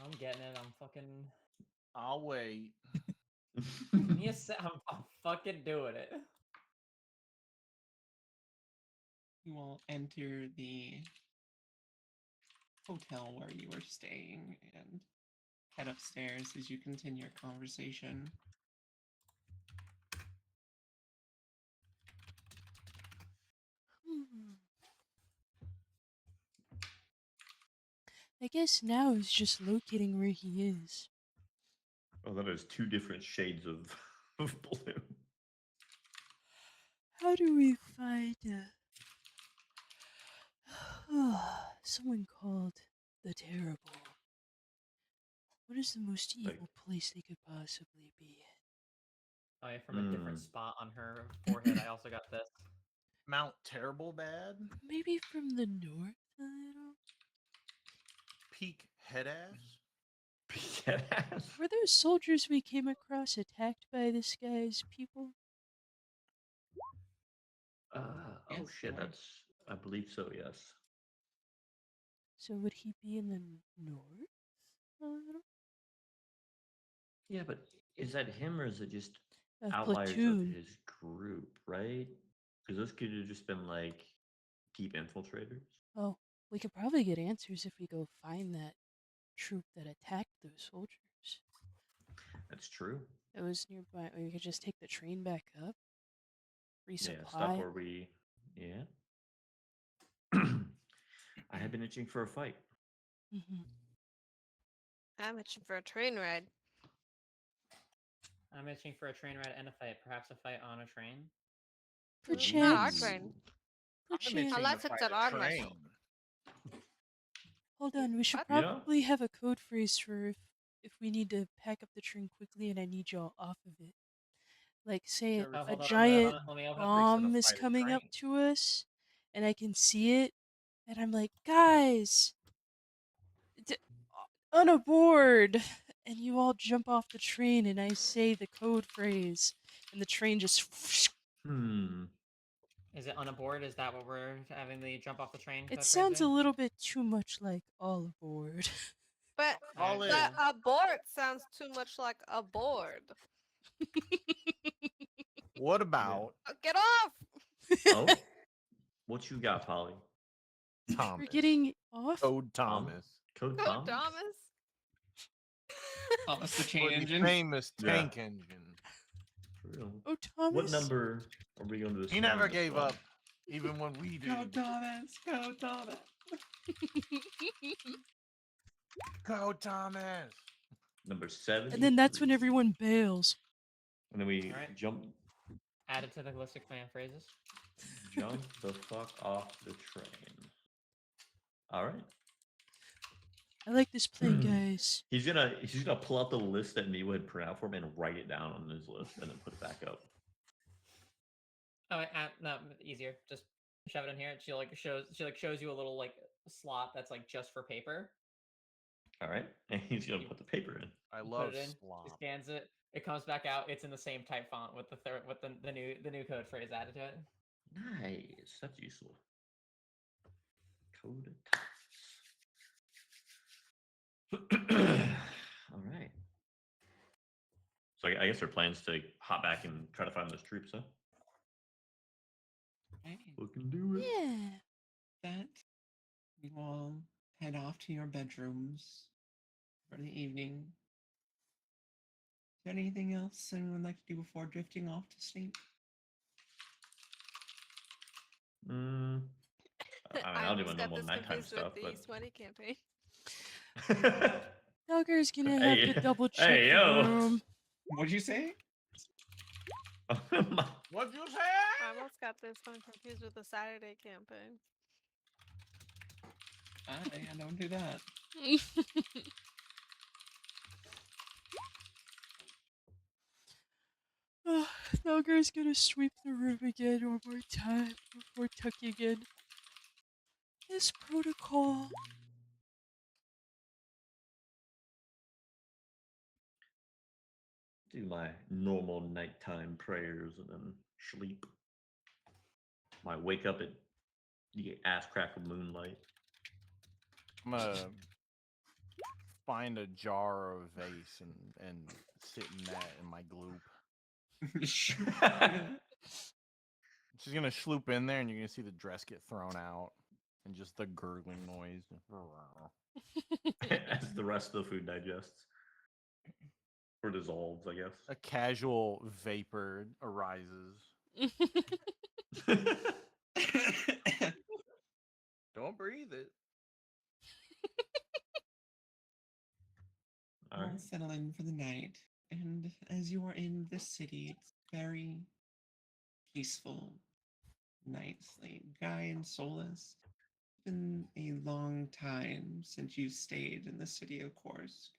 I'm getting it. I'm fucking. I'll wait. Yes, I'm fucking doing it. You will enter the hotel where you were staying and head upstairs as you continue your conversation. I guess now is just locating where he is. Oh, that is 2 different shades of, of blue. How do we find someone called the Terrible? What is the most Like- evil place they could possibly be in? Oh, yeah, from a different spot on her forehead, I also got this. Mount Terrible Bad? Maybe from the north a little? Peak head ass? Yes. Were those soldiers we came across attacked by this guy's people? Oh Yes, shit, they were. that's I believe so, yes. So would he be in the north a little? Yeah, but is that him or is it just A outliers of platoon. his group, right? Because this could have just been like deep infiltrators. Oh, we could probably get answers if we go find that troop that attacked those soldiers. That's true. It was nearby. Or we could just take the train back up, Yeah, stop resupply. where we. Yeah. I have been itching for a fight. Hmm. I'm itching for a train ride. I'm itching for a train ride and a fight. Perhaps a fight on a train. Not our Perchance. train. I'm Perchance. itching to Unless it's fight an a odd train. muscle. Hold on, we should What? You know? probably have a code phrase for if we need to pack up the train quickly and I need y'all off of it. Like, say There Oh, was a hold on. giant Let me open up. freaks gonna bomb is fight a coming up train. to us, and I can see it, and I'm like, guys, unaboard! And you all jump off the train, and I say the code phrase, and the train just. Is it on a board? Is that what we're having the jump off the train? It code sounds a phrase little bit too much like all aboard. But All Alright, in. the abort sounds too much like aboard. What about Get off! Oh, what you got, Polly? Thomas? We're getting off. Code Thomas. Code Go, Thomas? Thomas. Thomas the For chain the engine. famous Yeah. tank engine. For real. Oh, Thomas. What number are we going to this? He never gave up, even when we Go did. Thomas. Go Thomas. Code Thomas. Number 7. And then that's when everyone bails. And then we Alright. jump added to the list of command phrases. the fuck off the train. All right. I like this plan, guys. He's gonna pull out the list that Miwa had printed out for him and write it down on his list and then put it back up. Oh, no, easier. Just shove it in here. She shows you a little like slot that's like just for paper. All right, and he's gonna put the paper in. I You love put it in. She slop. scans it. It comes back out. It's in the same type font with the new code phrase added to it. Nice, that's useful. Code. All right. So I guess our plans to hop back and try to find those troops, huh? Okay. We can do it. Yeah. That you all head off to your bedrooms for the evening. Is there anything else anyone would like to do before drifting off to sleep? Mm, I'll do my almost got normal this nighttime confused stuff, with the sweaty campaign. but Dogger's gonna Hey, have to double check hey, the yo. room. What'd you say? What'd you say? I almost got this one confused with the Saturday campaign. I don't do that. Dogger's gonna sweep the room again one more time before tucking in. This protocol. do my normal nighttime prayers and then sleep. Might wake up at the ass crack of moonlight. I'm gonna find a jar or a vase and sit in that in my gloop. She's gonna sloop in there and you're gonna see the dress get thrown out and just the gurgling noise. As the rest of the food digests. Or dissolves, I guess. A casual vapor arises. Don't breathe it. All All right. settle in for the night, and as you are in the city, it's very peaceful night sleep. Guy and Solus, it's been a long time since you stayed in the city of Kursk.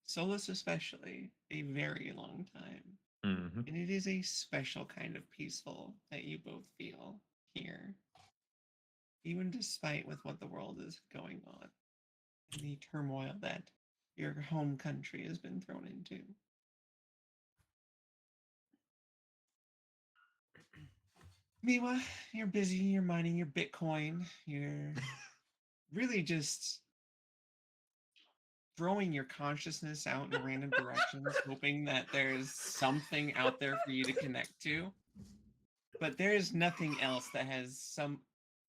Solus especially, a very long time. Mm-hmm. And it is a special kind of peaceful that you both feel here. Even despite with what the world is going on and the turmoil that your home country has been thrown into. Miwa, you're busy, you're mining your Bitcoin, you're really just throwing your consciousness out in random directions, hoping that there's something out there for you to connect to. But there is nothing else that has some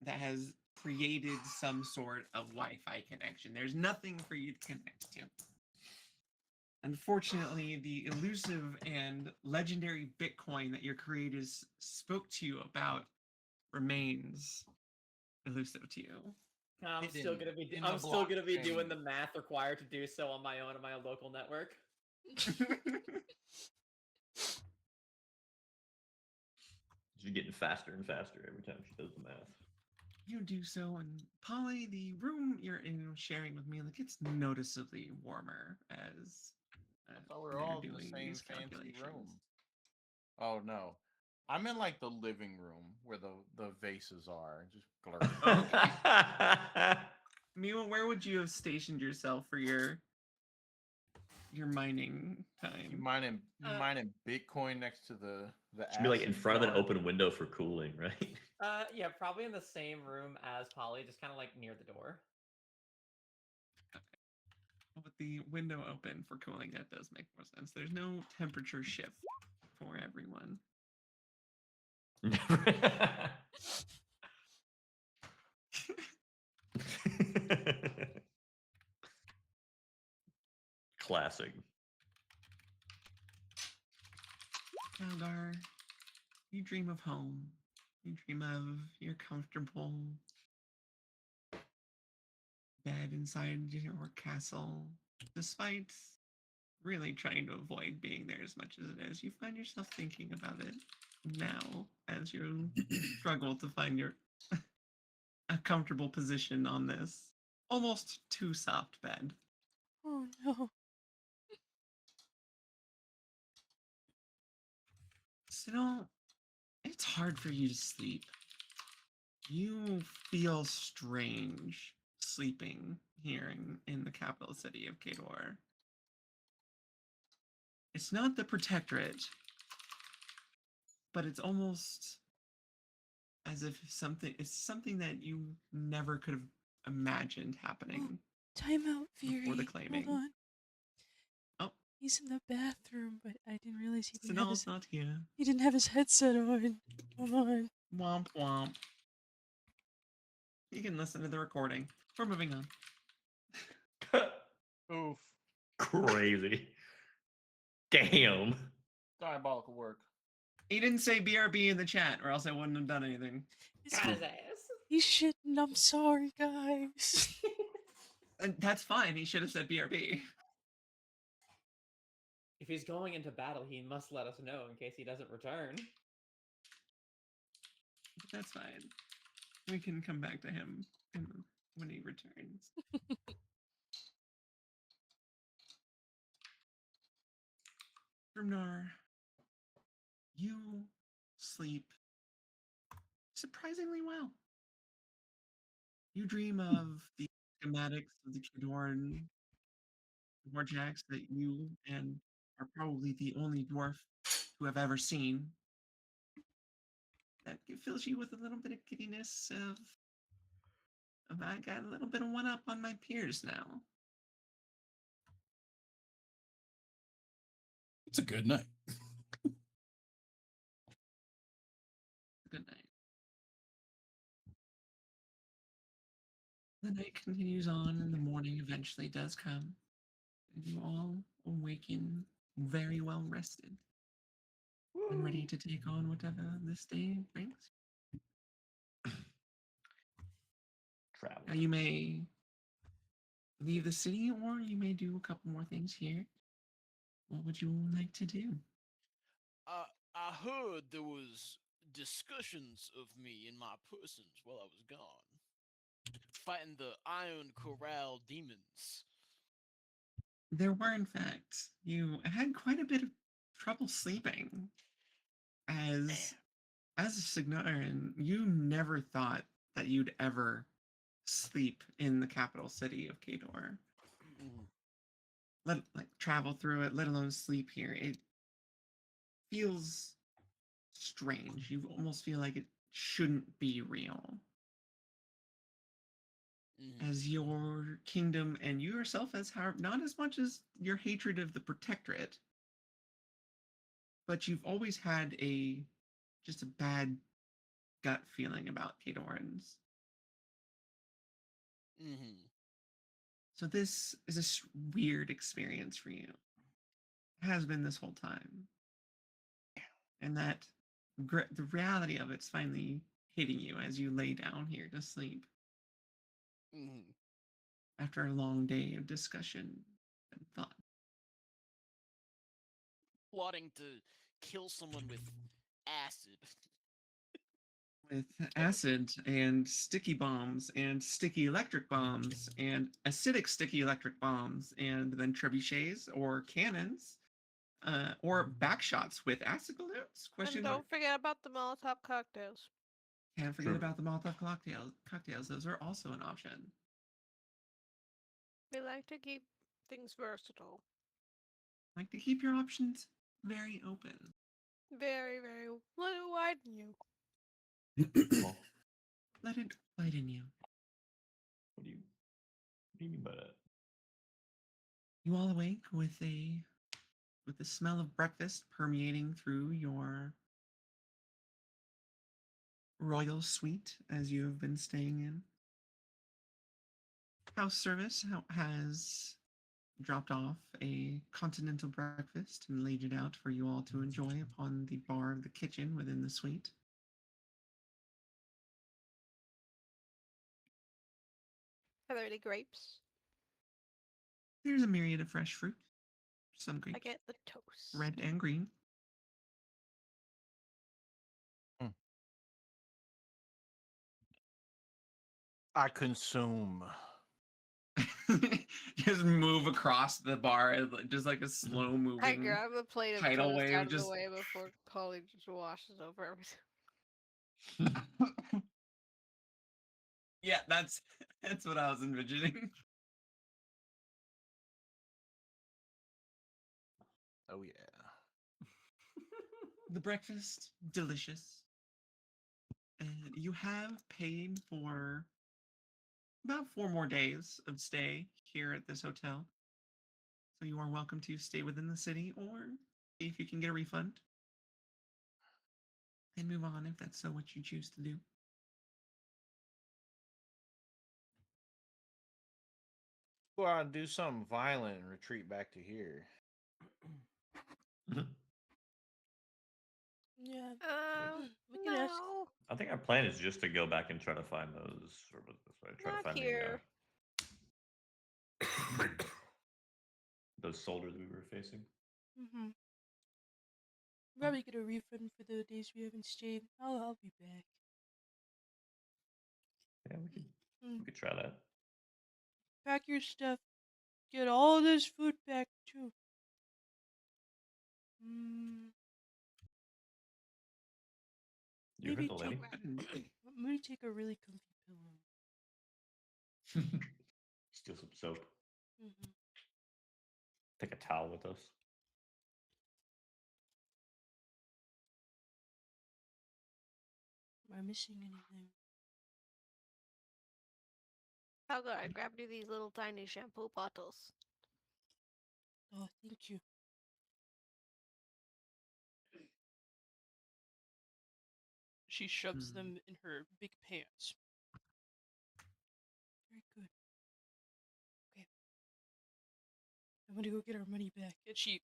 that has created some sort of Wi-Fi connection. There's nothing for you to connect to. Unfortunately, the elusive and legendary Bitcoin that your creators spoke to you about remains elusive to you. I'm still Hidden gonna be in I'm the still gonna be doing blockchain. the math required to do so on my own in my local network. She's getting faster and faster every time she does the math. You do so, and Polly, the room you're in sharing with Mila gets noticeably warmer as I thought we were they're all in the doing same these fancy calculations. room. Oh no, I'm in like the living room where the vases are. Just glurping. Mila, where would you have stationed yourself for your mining You time? mining Bitcoin next to the Should be like in acid front of an jar? open window for cooling, right? Yeah, probably in the same room as Polly, just kind of like near the door. With the window open for cooling, that does make more sense. There's no temperature shift for everyone. Classic. Algar, you dream of home. You dream of your comfortable bed inside your castle. Despite really trying to avoid being there as much as it is, you find yourself thinking about it now as you struggle to find your a comfortable position on this almost too soft bed. Oh no. Still, it's hard for you to sleep. You feel strange sleeping here in the capital city of Kador. It's not the Protectorate, but it's almost as if it's something that you never could have imagined happening Time out, Fury. before the claiming. Hold on. Oh, He's in the bathroom, but I didn't realize he didn't have Sinal's his not here. he didn't have his headset on. Hold on. Womp womp. You can listen to the recording. We're moving on. Oof. Crazy. Damn. Diabolical work. He didn't say BRB in the chat, or else I wouldn't have done anything. It's Got his fine. ass. He's shitting. I'm sorry, guys. And that's fine. He should have said BRB. If he's going into battle, he must let us know in case he doesn't return. But that's fine. We can come back to him when he returns. Grimnar, you sleep surprisingly well. You dream of the schematics of the Kidorn warjacks that you and are probably the only dwarf to have ever seen. That fills you with a little bit of giddiness of I got a little bit of one up on my peers now. It's a good night. Good night. The night continues on, and the morning eventually does come. And you all awaken very well rested and ready to take on whatever this day brings. Travel. Now, you may leave the city, or you may do a couple more things here. What would you like to do? I heard there was discussions of me in my persons while I was gone, fighting the Iron Corral demons. There were, in fact, you had quite a bit of trouble sleeping. As a Signarian, you never thought that you'd ever sleep in the capital city of Kador. Let travel through it, let alone sleep here. It feels strange. You almost feel like it shouldn't be real. As your kingdom and you yourself as not as much as your hatred of the Protectorate, but you've always had just a bad gut feeling about Kadorans. Mm-hmm. So this is a weird experience for you. It has been this whole time. And that the reality of it's finally hitting you as you lay down here to sleep Mm-hmm. after a long day of discussion and thought. Plotting to kill someone with acid. With acid and sticky bombs and sticky electric bombs and acidic sticky electric bombs and then trebuchets or cannons or backshots with acid balloons. Question And mark. don't forget about the Molotov cocktails. Can't forget True. about the Molotov cocktails. Those are also an option. We like to keep things versatile. Like to keep your options very open. Very, very. Let it widen you. Well, Let it widen you. what do you mean by that? You all awake with the smell of breakfast permeating through your royal suite as you have been staying in. House service has dropped off a continental breakfast and laid it out for you all to enjoy upon the bar of the kitchen within the suite. Are there any grapes? There's a myriad of fresh fruit, some I grapes, get the toast. red and green. I consume. Just move across the bar, just like a slow I moving grab a plate of tidal toast wave. out of the Just way before Polly just washes over everything. yeah, that's what I was envisioning. Oh yeah. The breakfast delicious, and you have paid for about 4 more days of stay here at this hotel. So you are welcome to stay within the city or see if you can get a refund and move on if that's so what you choose to do. Go out and do something violent and retreat back to here. Yeah. We can ask. No, I think our plan is just to go back and try to find those. Or try to not find here. those soldiers we were facing. Mm-hmm. Probably get a refund for the days we haven't stayed. I'll be back. Yeah, we could try that. Pack your stuff. Get all this food back too. Mm, You heard maybe the lady? maybe take a really comfy pillow. Steal some soap. Mm-hmm. Take a towel with us. Am I missing anything? How good I grabbed you these little tiny shampoo bottles. Oh, thank you. She shoves them in her big pants. Very good. Okay. I'm gonna go get our money back. And she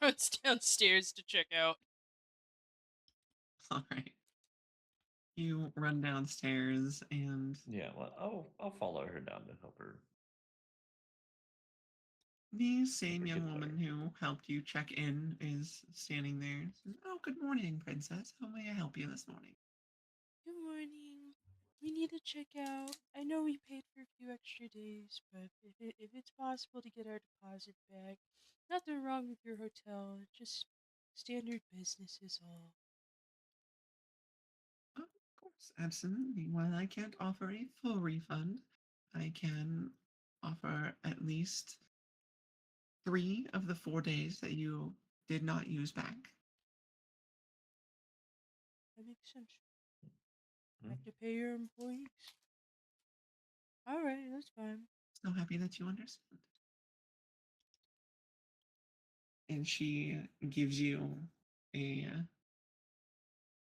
runs downstairs to check out. All right. You run downstairs and Yeah, well, I'll follow her down to help her. the same Get young there. woman who helped you check in is standing there. Says, "Oh, good morning, princess. How may I help you this morning?" Good morning. We need to check out. I know we paid for a few extra days, but if it's possible to get our deposit back, nothing wrong with your hotel. Just standard business is all. Oh, of course, absolutely. While I can't offer a full refund, I can offer at least 3 of the 4 days that you did not use back. That makes sense. Hmm? Have to pay your employees. All right, that's fine. So happy that you understand. And she gives you a.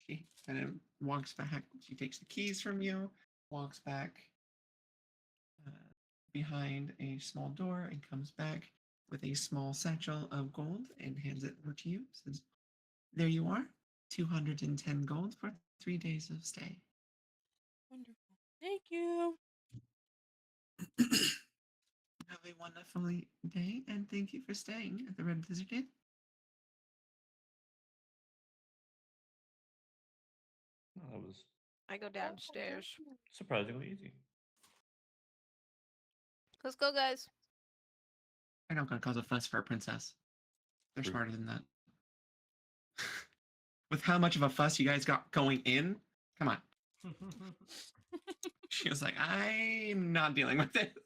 She kind of walks back. She takes the keys from you, walks back behind a small door and comes back with a small satchel of gold and hands it over to you. Says, "There you are, 210 gold for 3 days of stay." Wonderful. Thank you. Have a wonderful day, and thank you for staying at the Red Blizzard Inn. That was I go downstairs. surprisingly easy. Let's go, guys. I'm not gonna cause a fuss for a princess. They're True. smarter than that. With how much of a fuss you guys got going in, come on. She was like, "I'm not dealing with this."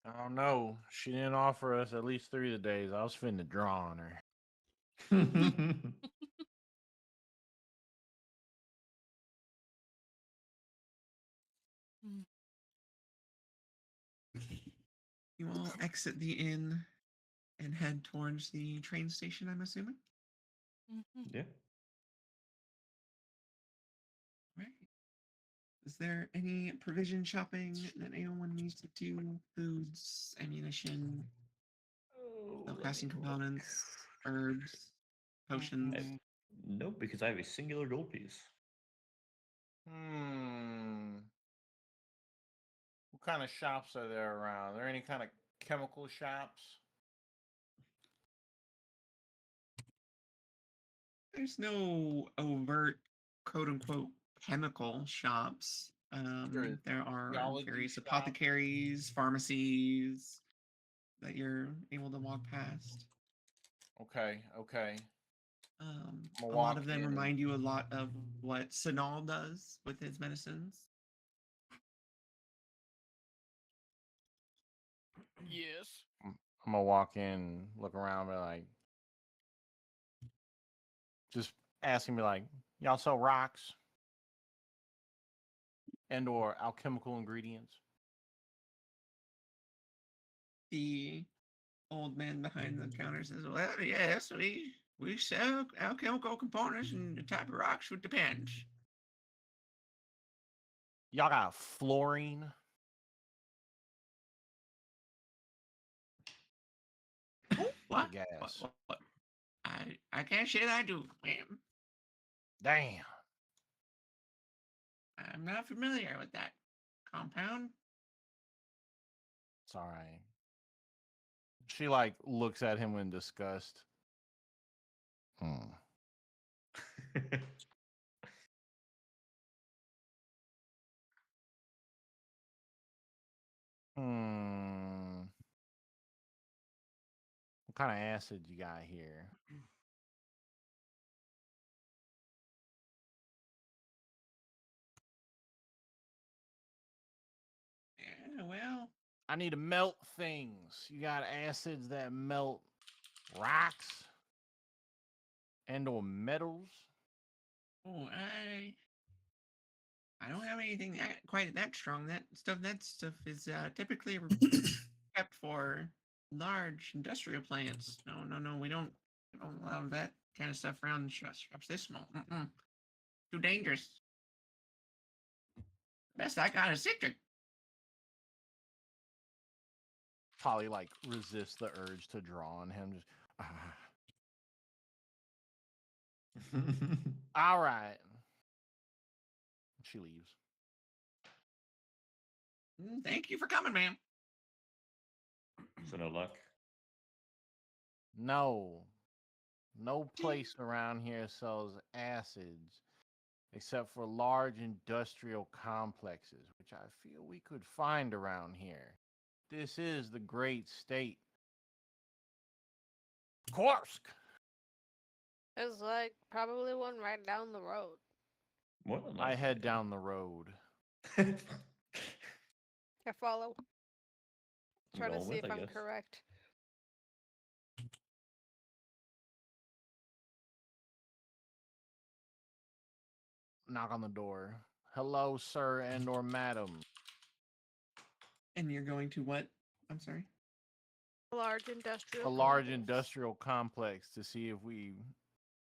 I don't know. She didn't offer us at least 3 of the days. I was finna draw on her. Mm. You all exit the inn and head towards the train station, I'm assuming. Mhm. Yeah. Right. Is there any provision shopping that anyone needs to do? Foods, ammunition, Let me spellcasting look. components, herbs, potions? Nope, because I have a singular gold piece. What kind of shops are there around? Are there any kind of chemical shops? There's no overt, quote unquote, chemical shops. Sure. There are Geology various shop? apothecaries, pharmacies that you're able to walk past. Okay, okay. I'ma A lot of walk them in. remind you a lot of what Sanal does with his medicines. Yes. I'm gonna walk in, look around, be like, just asking me like, y'all sell rocks and or alchemical ingredients? The old man behind the counter says, "Well, yes, we sell alchemical components, and the type of rocks would depend." Y'all got fluorine? What? Gas. What? I can't say that I do, ma'am. Damn. I'm not familiar with that compound. It's all right. She like looks at him in disgust. Hmm. Hmm. What kind of acid you got here? Yeah, well, I need to melt things. You got acids that melt rocks and or metals? oh, I don't have anything quite that strong. That stuff is typically kept for large industrial plants. No, we don't allow that kind of stuff around shops this small. Too dangerous. Best I got is citric. Probably like resist the urge to draw on him. Just all right. She leaves. Thank you for coming, ma'am. So no luck. No. No place around here sells acids except for large industrial complexes, which I feel we could find around here. This is the great state. Korsk! There's like probably one right down the road. What a I nice head name. down the road. I follow. I'm Try to going see with, if I I'm guess. correct. Knock on the door. Hello, sir and or madam. And you're going to what? I'm sorry. A large industrial. A large complex. industrial complex to see if we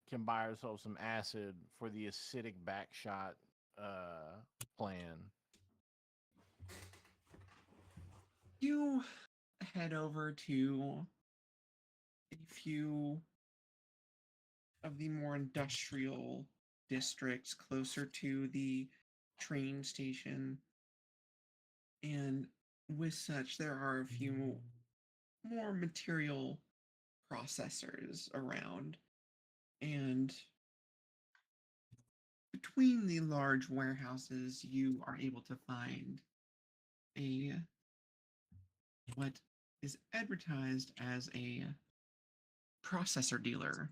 can buy ourselves some acid for the acidic backshot plan. You head over to a few of the more industrial districts closer to the train station. And with such, there are a few more material processors around. And between the large warehouses, you are able to find a what is advertised as a processor dealer.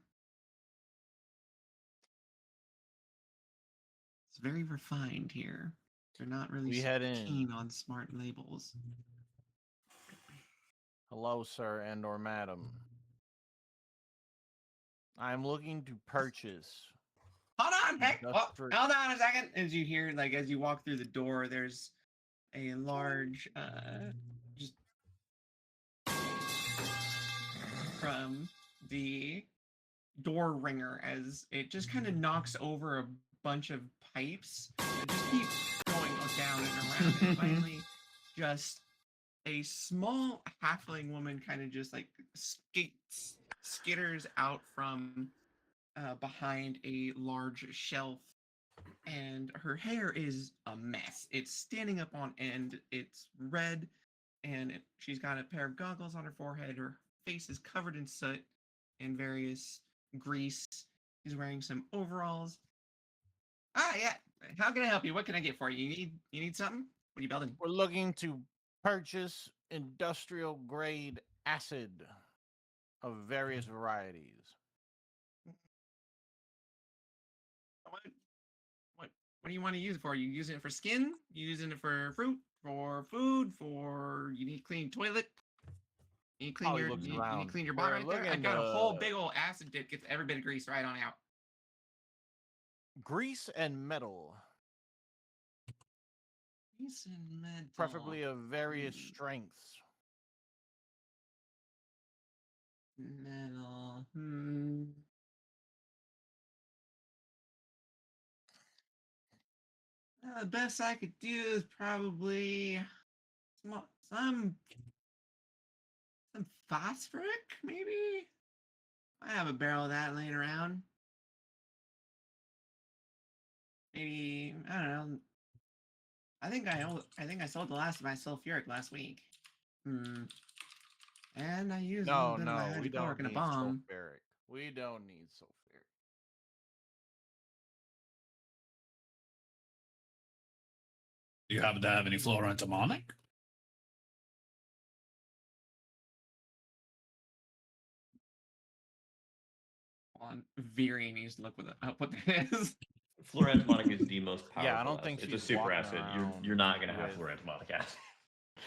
It's very refined here. They're not really We head in. keen on smart labels. Hello, sir and/or madam. I'm looking to purchase. Hold on, hey, Industri- hold on a second. As you hear, like as you walk through the door, there's a large, just from the door ringer as it just kind of knocks over a bunch of pipes. It just keeps going down and around, and finally, just a small halfling woman kind of just like skitters out from behind a large shelf, and her hair is a mess. It's standing up on end. It's red, and she's got a pair of goggles on her forehead. Her face is covered in soot and various grease. She's wearing some overalls. Ah, yeah. How can I help you? What can I get for you? You need something? What are you building? We're looking to purchase industrial grade acid of various varieties. What do you want to use it for? You using it for skin? You using it for fruit? For food? For you need clean toilet? You need clean Oh, he your looks you need around. clean your bot We're right there? I've looking got a whole big old acid dip, gets every bit of grease right on out. Grease and metal, Grease and metal. preferably of various strengths. Metal. The best I could do is probably some phosphoric, maybe. I have a barrel of that laying around. Maybe I don't know. I think I sold the last of my sulfuric last week. And I used a little bit of my No, we hydrochloric don't in a need bomb. sulfuric. We don't need sulfuric. Do you happen to have any fluorantomonic? On Viri needs to look what that is. Fluorantomonic is the most powerful. Yeah, I don't think acid. It's a she's super walking acid. around You're not gonna have with- fluorantomonic acid.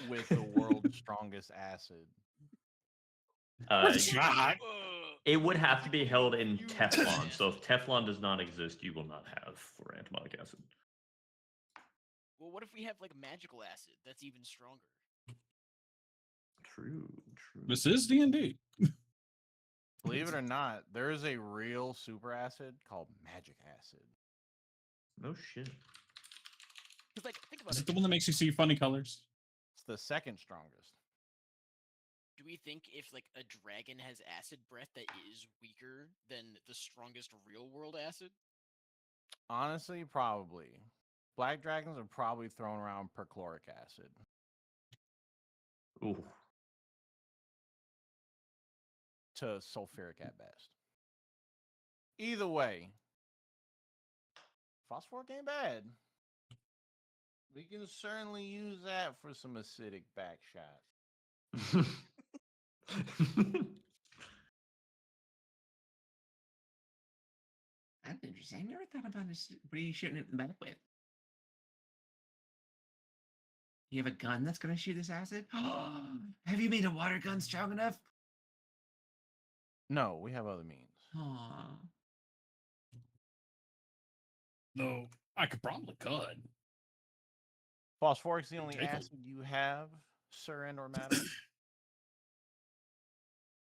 with the world's strongest acid. It would have to be held in You Teflon. have- So if Teflon does not exist, you will not have fluorantomonic acid. Well, what if we have like magical acid that's even stronger? True. This is D&D. Believe it or not, there is a real super acid called magic acid. No shit. Because like, think about Is it. it the one that makes you see funny colors? It's the second strongest. Do we think if like a dragon has acid breath that is weaker than the strongest real world acid? Honestly, probably. Black dragons are probably throwing around perchloric acid. Ooh. To sulfuric at best. Either way, phosphoric ain't bad. We can certainly use that for some acidic backshot. That's interesting. I never thought about this. What are you shooting it in the back with? You have a gun that's going to shoot this acid? Have you made a water gun strong enough? No, we have other means. Aw. No, I could. Phosphoric's the only Take 'em. acid you have, sir and or madam.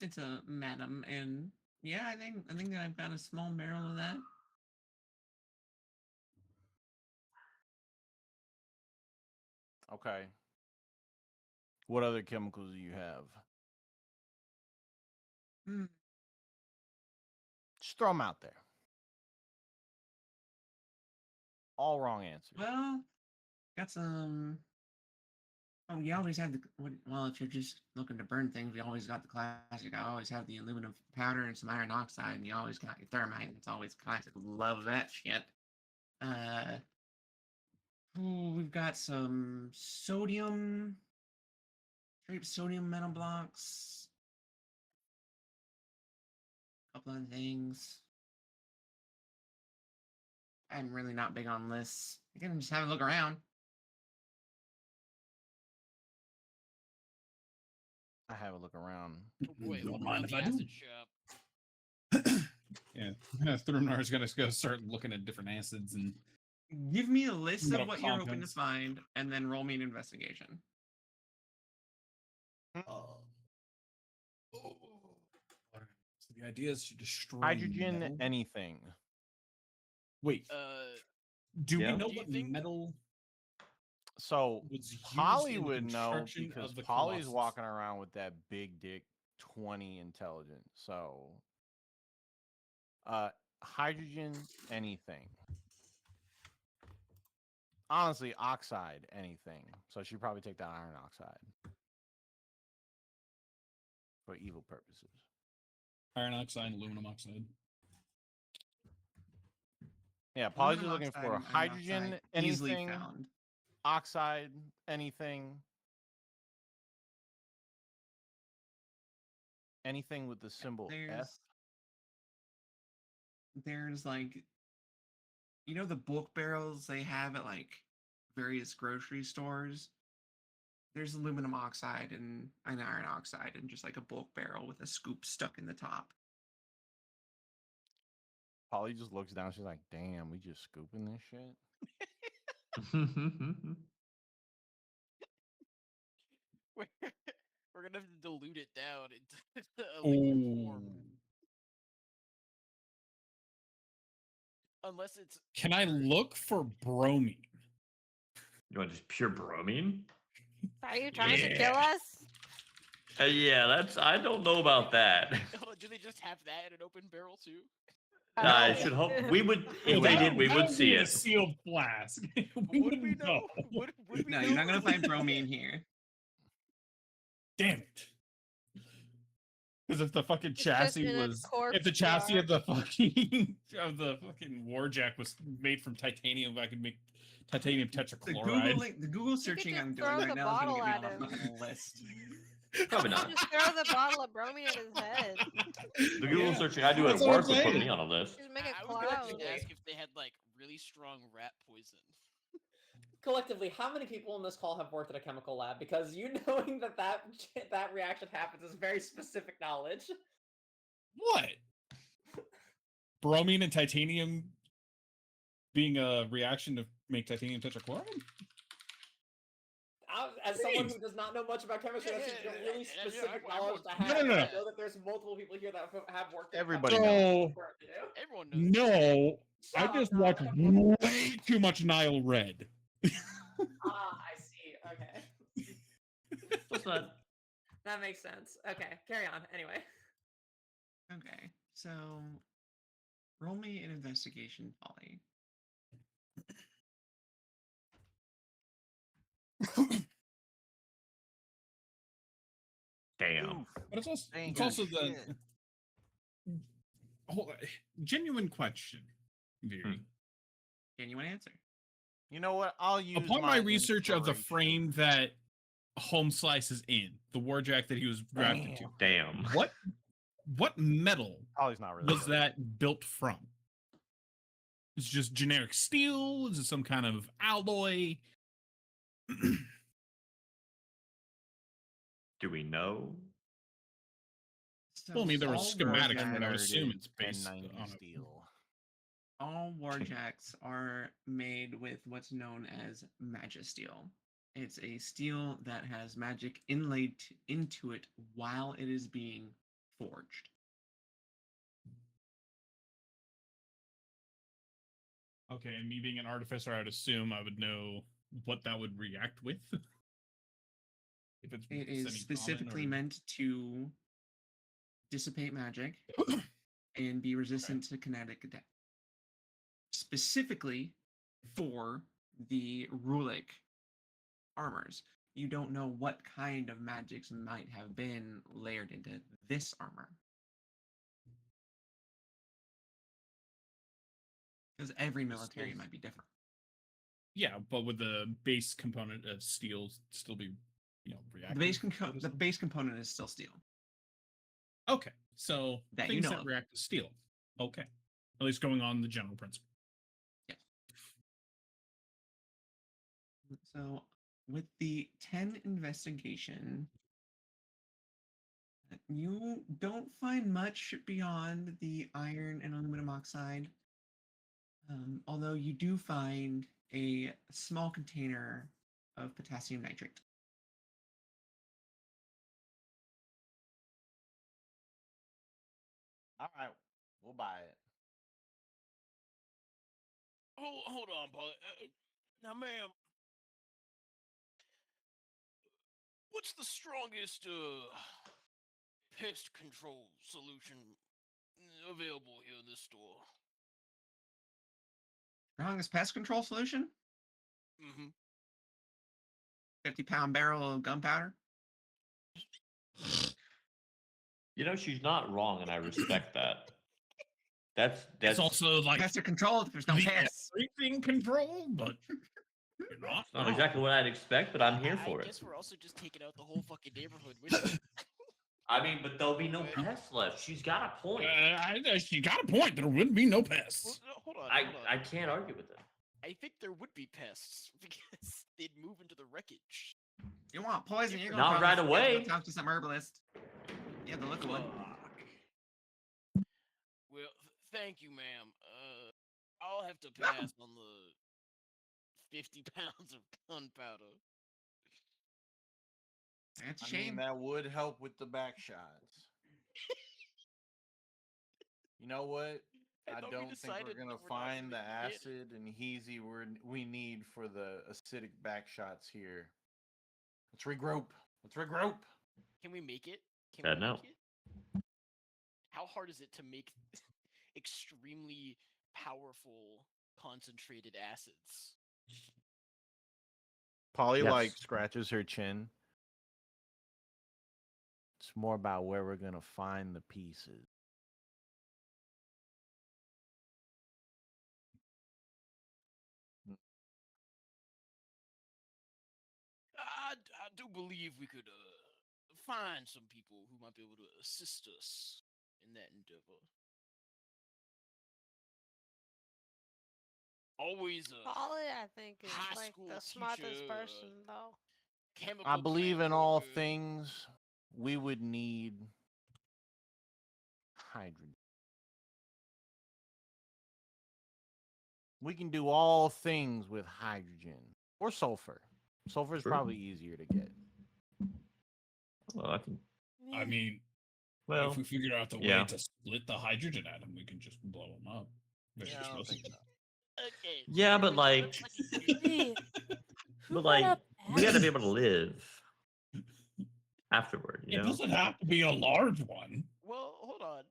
It's a madam, and yeah, I think that I've got a small barrel of that. Okay. What other chemicals do you have? Hmm. Just throw them out there. All wrong answers. Well, got some. Oh, you always have the. Well, if you're just looking to burn things, we always got the classic. I always have the aluminum powder and some iron oxide, and you always got your thermite. It's always classic. Love that shit. Uh, we've got some sodium, straight sodium metal blocks. A couple of things. I'm really not big on lists. You can just have a look around. I have a look around. Wait, Don't what mind about if the I do. acid shop? Yeah, Thrunar's gonna start looking at different acids and Give me a list Metal of what you're hoping to compounds. find, and then roll me an investigation. so the idea is to destroy Hydrogen, metal. anything. Wait, do Yeah. we know Do you what think- metal So was used Polly in the would know construction because of the Polly's Colossus? walking around with that big dick 20 intelligence. So hydrogen, anything. Honestly, oxide, anything. So she'd probably take that iron oxide for evil purposes. Iron oxide, aluminum oxide. Yeah, Polly's just Aluminum looking for oxide and iron hydrogen, oxide easily anything, found. oxide, anything. Anything with the symbol F. There's like, you know, the bulk barrels they have at like various grocery stores. There's aluminum oxide and an iron oxide and just like a bulk barrel with a scoop stuck in the top. Polly just looks down. She's like, damn, we just scooping this shit? We're gonna have to dilute it down into a liquid form. Unless it's Can I look for bromine? You want just pure bromine? Are you trying to Yeah. kill us? Yeah, that's. I don't know about that. Oh, do they just have that in an open barrel too? I should hope we would. If Well, they that- did, we that would be see in a it. sealed flask. we Would we wouldn't know? Would we No, know you're not or gonna would find we bromine get? here. Damn it. Because if the fucking It's just chassis in a was, corpse if the chassis jar. of the fucking warjack was made from titanium, I could make titanium The tetrachloride. the Google searching just I'm throw doing the right now is gonna bottle get me at on a him. fucking list. Probably You not. just throw the bottle of bromine at his head. The Google Yeah, searching I do at that's what I'm work would put saying. me on a list. Just make a I was gonna cloud. just ask if they had like really strong rat poison. Collectively, how many people in this call have worked at a chemical lab? Because you knowing that reaction happens is very specific knowledge. What? Bromine and titanium being a reaction to make titanium tetrachloride? As someone Please. who does not know much about chemistry, that seems like a really Yeah, specific I knowledge to won't- have. No, no, no. I know that there's multiple people here that have worked at Everybody chemical knows. labs. Everyone knows. No, I Shut up, just Nile. watched way too much Nile Red. I see. Okay. That's not. That makes sense. Okay, carry on. Anyway. Okay, so roll me an investigation, Polly. Damn. But it's also, Ain't it's got also the shit. whole, genuine question. Very. Genuine answer. You know what? I'll use Upon my my research of the inspiration. frame that Home Slice is in, the warjack that he was drafted to, Damn. what metal Polly's not really. was that built from? Is it just generic steel? Is it some kind of alloy? Do we know? So Well, I mean, there were all schematics, warjacks- but I would assume it's Ten based ninety on a steel. all warjacks are made with what's known as magisteel. It's a steel that has magic inlaid into it while it is being forged. Okay, and me being an artificer, I would assume I would know what that would react with. If it's It is semi-common specifically or- meant to dissipate magic and be resistant to kinetic attack. Specifically for the Rulik armors. You don't know what kind of magics might have been layered into this armor. Because every military might be different. Yeah, but would the base component of steel still be, reactive? The base component is still steel. Okay, so That things you know that of. react to steel. Okay, at least going on the general principle. Yes. So with the 10 investigation, you don't find much beyond the iron and aluminum oxide. Although you do find a small container of potassium nitrate. All right, we'll buy it. Hold on, Paul. Now, ma'am, what's the strongest pest control solution available here in this store? Strongest pest control solution? Mm-hmm. 50-pound barrel of gunpowder? She's not wrong, and I respect that. That's It's also like Pests are controlled if there's no the pests. everything control, but you're not. not exactly what I'd expect, but I'm here for I it. guess we're also just taking out the whole fucking neighborhood with it. I mean, but there'll be no Wait. pests left. She's got a point. She got a point. There wouldn't be no pests. Well, no, hold on. I can't argue with that. I think there would be pests because they'd move into the wreckage. You want poison? You're Not gonna right probably have to away. go talk to some herbalist. You have to look at one. Well, thank you, ma'am. I'll have to pass on the 50 pounds of gunpowder. That's a I shame. mean, that would help with the back shots. You know what? I thought we don't think decided we're that gonna we're not find the gonna get it. acid and heezy we need for the acidic back shots here. Let's regroup. Let's regroup. Can we make it? Can Bad we no. make it? How hard is it to make extremely powerful concentrated acids? Polly Yes. scratches her chin. It's more about where we're gonna find the pieces. I do believe we could find some people who might be able to assist us in that endeavor. Always Polly, I think, is high like school the smartest teacher, person, though. chemical I believe plant in all worker. things we would need hydrogen. We can do all things with hydrogen or sulfur. Sulfur is True. probably easier to get. Well, I can. I mean, Well, if we figure out the yeah. way to split the hydrogen atom, we can just blow them up. They're Yeah, just I don't mostly- think so. Okay. Yeah, but like, Hey, who but brought like, up we got to be acid? able to live afterward. You It know. doesn't have to be a large one. Well, hold on.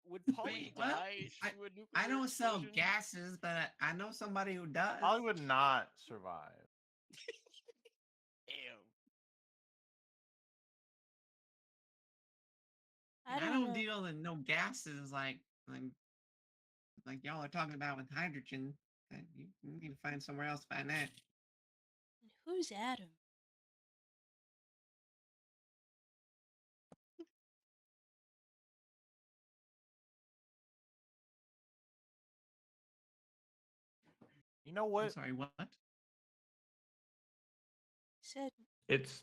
Would Polly Wait, well, die through a nuclear I don't sell explosion? gases, but I know somebody who does. Polly would not survive. Damn. I I don't know. deal in no gases like y'all are talking about with hydrogen. You need to find somewhere else to find that. Who's Adam? You know I'm what? sorry, what? Said It's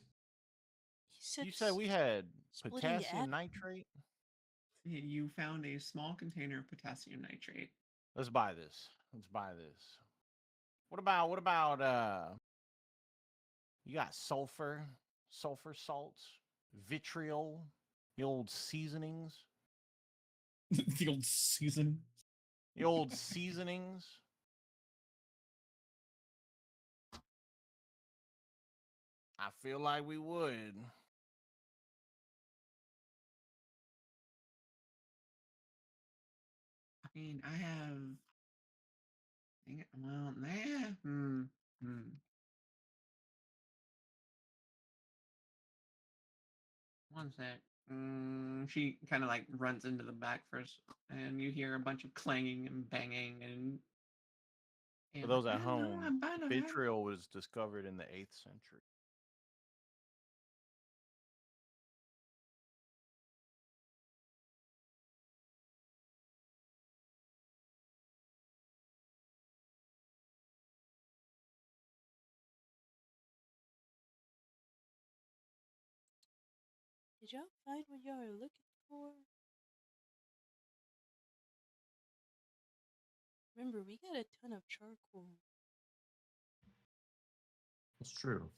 he said. You said we had splitting potassium atom. nitrate. You found a small container of potassium nitrate. Let's buy this. Let's buy this. What about you got sulfur salts, vitriol, the old seasonings, The old season. the old seasonings. I feel like we would. I mean, I have. Dang it, well, nah. One sec. She kind of like runs into the back first, and you hear a bunch of clanging and banging and. For those at "Yeah, no, home, I'm fine, I'm fine." vitriol was discovered in the 8th century. Did y'all find what y'all are looking for? Remember, we got a ton of charcoal. It's true.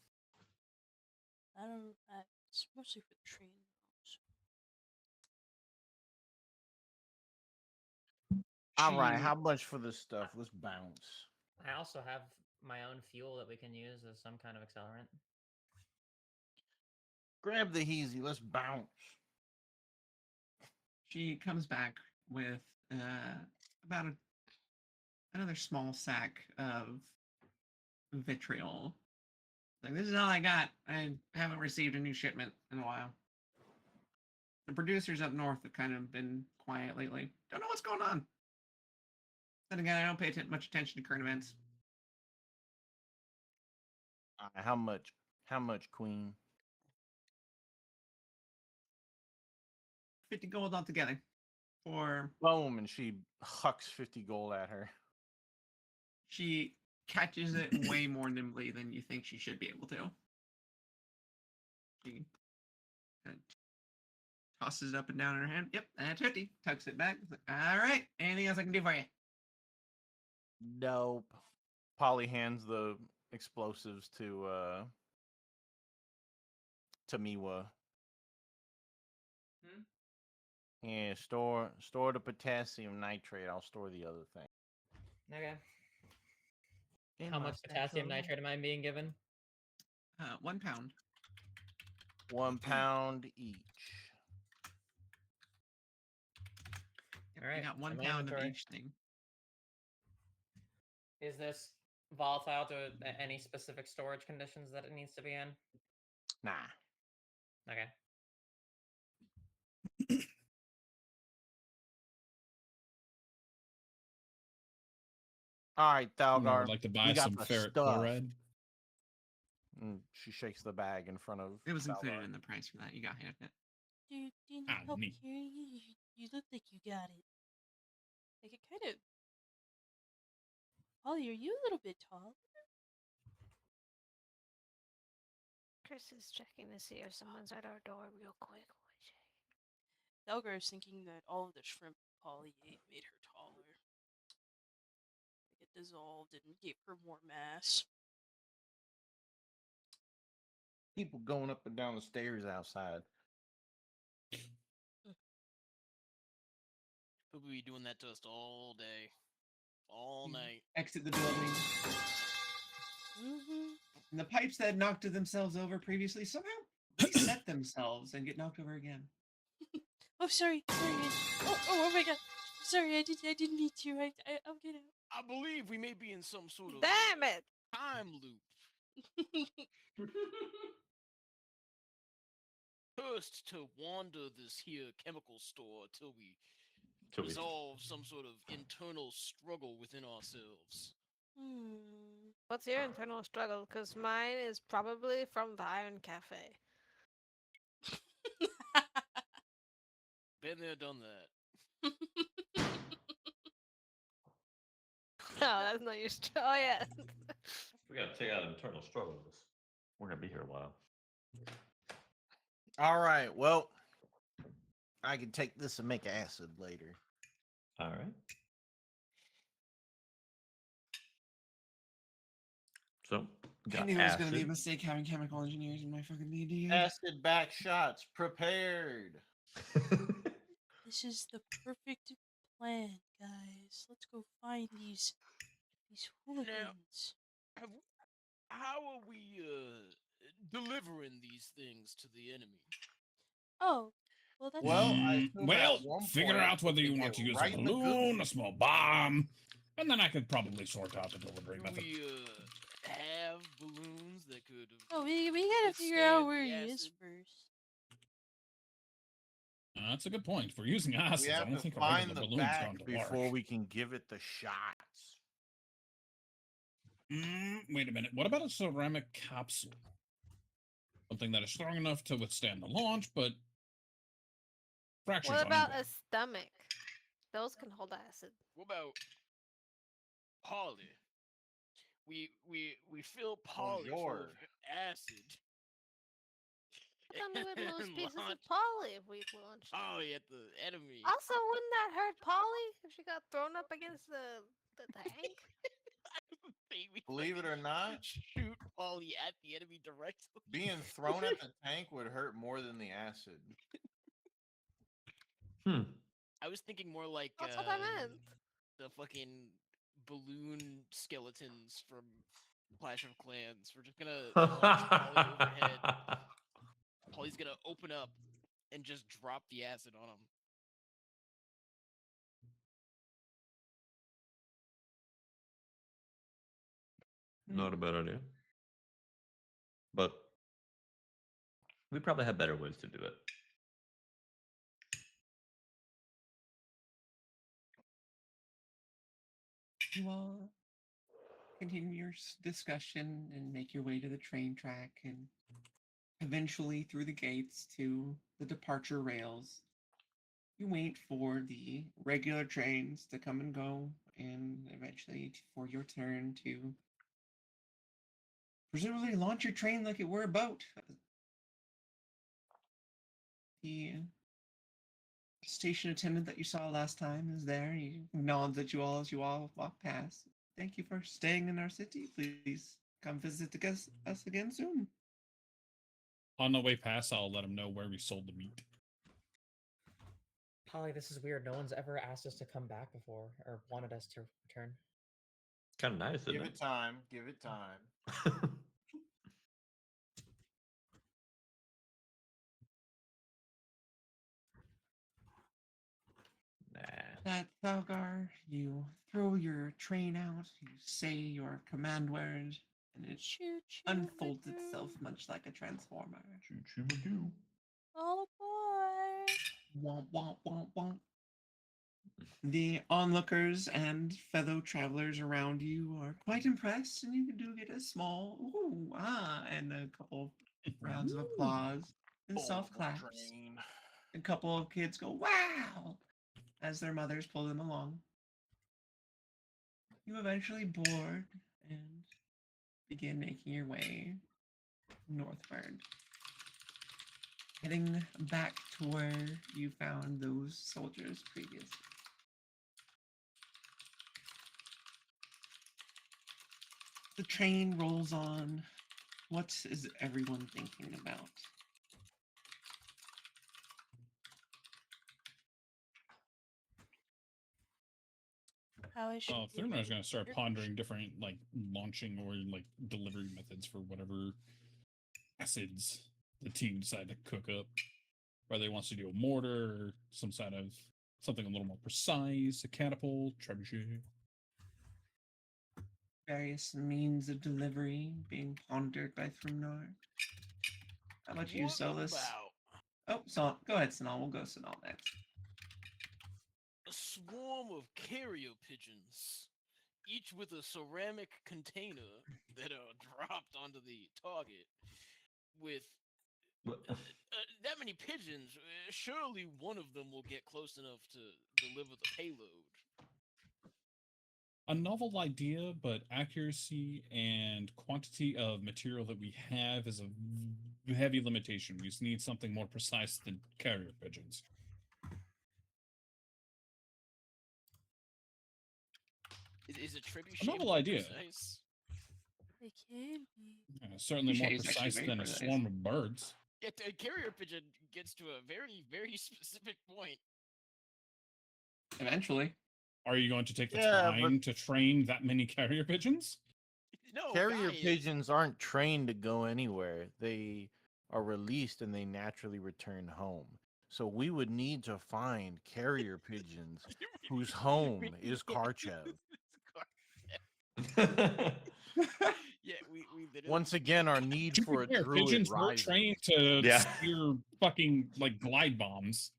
It's mostly for the train. All right, She- how much for this stuff? Let's bounce. I also have my own fuel that we can use as some kind of accelerant. Grab the heezy. Let's bounce. She comes back with about another small sack of vitriol. Like, this is all I got. I haven't received a new shipment in a while. The producers up north have kind of been quiet lately. Don't know what's going on. Then again, I don't pay much attention to current events. All right, how much? How much, Queen? 50 gold altogether. For Boom, and she hucks 50 gold at her. she catches it way more nimbly than you think she should be able to. She tosses it up and down in her hand. Yep, that's 50. Tucks it back. All right. Anything else I can do for you? Nope. Polly hands the explosives to Miwa. Yeah, store the potassium nitrate. I'll store the other thing. Okay. In How my much potassium satchel. nitrate am I being given? 1 pound. 1 pound each. Yep, All right, you got it's 1 in my pound of inventory. each thing. Is this volatile to any specific storage conditions that it needs to be in? Nah. Okay. All right, I would Thalgar. like to we buy got some the ferric stuff. chloride. She shakes the bag in front of It was included Thalgar. in the price for that. You got handed it. Do you need Ah, help neat. carrying it? You look like you got it. Like it kind of. Holly, are you a little bit tall? Chris is checking to see if someone's at our door real quick. Delgar is thinking that all of the shrimp Polly ate made her taller. Like it dissolved and gave her more mass. People going up and down the stairs outside. People be doing that to us all day, all night. Exit the building. Mm-hmm. And the pipes that had knocked themselves over previously somehow reset themselves and get knocked over again. Oh, sorry. Oh my god. Sorry, I didn't mean to. I'll get out. I believe we may be in some sort of Damn it! time loop. Cursed to wander this here chemical store till we resolve some sort of internal struggle within ourselves. What's your internal struggle? Because mine is probably from the Iron Cafe. Been there, done that. No, that's not your Oh, yeah. We gotta take out internal struggles. We're gonna be here a while. All right, well, I can take this and make acid later. All right. So, I got knew it was going to be a acid. mistake having chemical engineers in my fucking DD. Acid Backshots prepared. This is the perfect plan, guys. Let's go find these hooligans. How are we delivering these things to the enemy. Oh, well, that's Well, I Mm, assume well, at one figure point out whether we you could want to get use right a in the good balloon, a small bomb, and then I could probably sort out the delivery Do method. we have balloons that could Oh, we gotta figure out withstand where the he is acid? first. That's a good point. If we're using We acids, I have don't to think a regular find the balloon's back going to before work. we can give it the shots. Wait a minute. What about a ceramic capsule? Something that is strong enough to withstand the launch, but fractures What about uneven. a stomach? Those can hold acid. What about Polly? We fill Polly full of Bonjour. acid. But then we would lose and pieces of launch- Polly if we launched. Oh, yeah, the enemy. Also, wouldn't that hurt Polly if she got thrown up against the tank? We Believe it or fucking not, shoot Polly at the enemy directly. being thrown at the tank would hurt more than the acid. I was thinking more like That's what I meant. the fucking balloon skeletons from Clash of Clans. We're just gonna launch Polly overhead. Polly's gonna open up and just drop the acid on him. Not a bad idea. But we probably have better ways to do it. You all continue your discussion and make your way to the train track and eventually through the gates to the departure rails. You wait for the regular trains to come and go, and eventually for your turn to presumably launch your train like it were a boat. The station attendant that you saw last time is there. He nods at you all as you all walk past. Thank you for staying in our city. Please come visit us again soon. On the way past, I'll let him know where we sold the meat. Polly, this is weird. No one's ever asked us to come back before or wanted us to return. Kind of nice, isn't Give it? it time. Give it time. Nah. At Thalgar, you throw your train out, you say your command word, and it Choo choo. unfolds itself much like a transformer. Choo-choo-a-doo. All aboard. Womp womp womp womp. The onlookers and fellow travelers around you are quite impressed, and you do get a small ooh, ah, and a couple rounds of applause and soft Boulevard claps. train. A couple of kids go, wow, as their mothers pull them along. You eventually board and begin making your way northward, heading back to where you found those soldiers previously. The train rolls on. What is everyone thinking about? How I should. Thermar's going to start pondering different, like, launching or, like, delivery methods for whatever acids the team decide to cook up. Whether he wants to do a mortar or some sort of something a little more precise, a catapult, trebuchet. Various means of delivery being pondered by Thrumnar. How about you, What Solus? about Oh, so go ahead, Sinal. We'll go Sinal next. a swarm of carrier pigeons, each with a ceramic container that are dropped onto the target with that many pigeons? Surely one of them will get close enough to deliver the payload. A novel idea, but accuracy and quantity of material that we have is a heavy limitation. We just need something more precise than carrier pigeons. Is a trebuchet A novel more idea. precise? It can be. Certainly more Trebuchet is actually precise very than a precise. swarm of birds. Yeah, a carrier pigeon gets to a very, very specific point. Eventually. Are you going to take the Yeah, but- time to train that many carrier pigeons? No, Carrier guys. pigeons aren't trained to go anywhere. They are released and they naturally return home. So we would need to find carrier pigeons whose home is Karchev. Yeah, we literally. Once again, our need To for be a fair, druid pigeons were rises. trained to Yeah. steer fucking like glide bombs.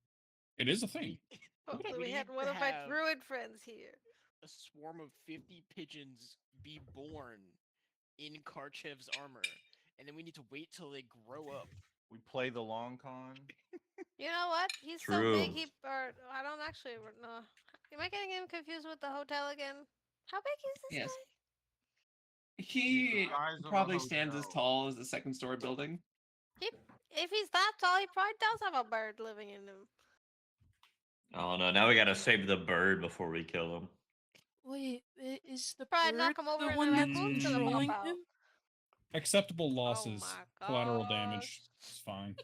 It is a thing. Hopefully we we had need one to of my have- druid friends here. A swarm of 50 pigeons be born in Karchev's armor, and then we need to wait till they grow up. We play the long con. You know what? He's so True. big. Or I don't actually know. Am I getting him confused with the hotel again? How big is this Yes. guy? He size of a probably stands as hotel. tall as a second story building. If he's that tall, he probably does have a bird living in him. Oh no! Now we gotta save the bird before we kill him. Wait, is the Probably bird knock him over the and one a that's raccoon's gonna pop controlling out. him? Acceptable Oh losses, my collateral gosh. damage. It's fine.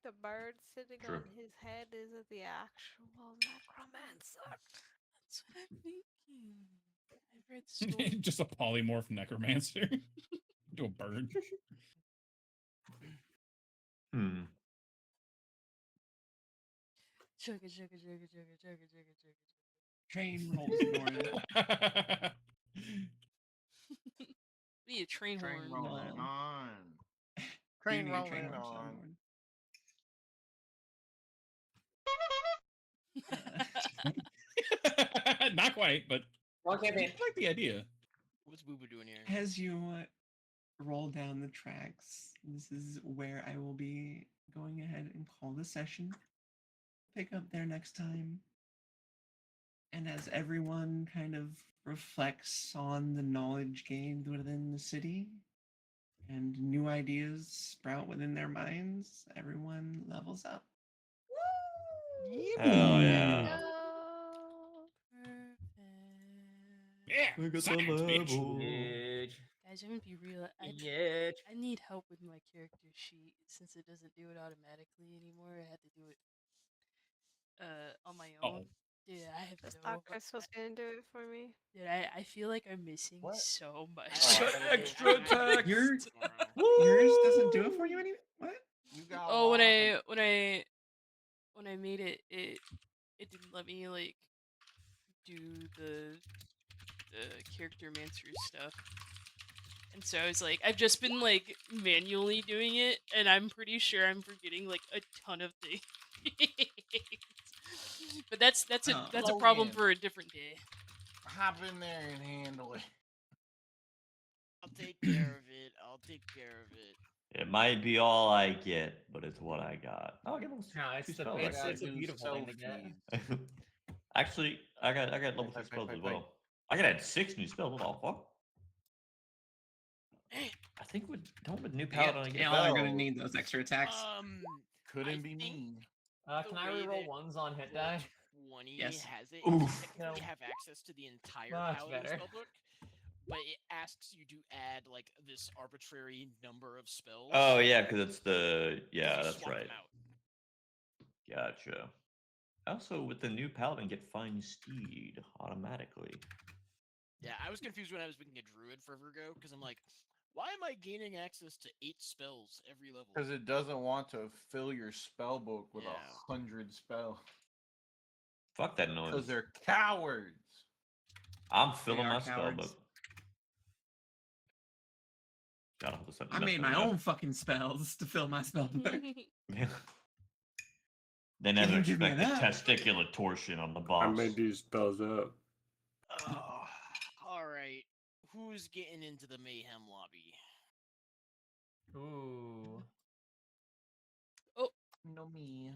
The bird sitting True. on his head is the actual necromancer. That's what I'm thinking. I've read stories. Just a polymorph necromancer to a bird. Hmm. Chugga, chugga, chugga, chugga, chugga, chugga, chugga. Train rolls north. Be a train horn. rolling No. on. You Train need a train rolling horn, on. Soundhorn. Not quite, but Wrong I campaign. like the idea. What's Boo Boo doing here? As you roll down the tracks, this is where I will be going ahead and call the session. Pick up there next time. And as everyone kind of reflects on the knowledge gained within the city and new ideas sprout within their minds, everyone levels up. Hell yeah! Go. Perfect. Yeah, Look at the science, bitch. level. Huge. Guys, I'm gonna be real. Huge. I need help with my character sheet since it doesn't do it automatically anymore. I had to do it on my Oh. own. Dude, I have This no. Chris was gonna do it for me. Dude, I feel like I'm missing What? so much. Extra text. Yours Tomorrow. doesn't do it for you anymore? What? You got Oh, when lots of- I made it, it didn't let me like do the character mancer stuff. And so I was like, I've just been like manually doing it, and I'm pretty sure I'm forgetting like a ton of things. But that's a Oh, problem yeah. for a different day. Hop in there and handle it. I'll take care of it. I'll take care of it. It might be all I get, but it's what I got. Oh, I get those No, it's two the spells, it's, actually. it's a beautiful thing to get. Actually, I got level 3 spells as well. I could add 6 new spells. What the fuck? I think with new paladin I get Y'all are gonna spells. need those extra attacks. Couldn't I be think me. the Can I way reroll that ones on hit die? 20 Yes. has it. Oof. You technically No. have access to the entire Much Paladin better. spellbook, but it asks you to add like this arbitrary number of spells. Oh yeah, because it's the 'cause yeah, you that's swap right. them out. Gotcha. Also, with the new paladin, get find steed automatically. Yeah, I was confused when I was picking a druid for Virgo because I'm like, why am I gaining access to 8 spells every level? Because it doesn't want to fill your spell book with Yeah. 100 spells. Fuck that Because noise. they're cowards. I'm filling are my spell cowards. book. God, I hope this doesn't I mess made me my up. own fucking spells to fill my spell book. They never Can't give me expect the that. testicular torsion on the I boss. made these spells up. All right, who's getting into the mayhem lobby? Ooh. Oh. No me.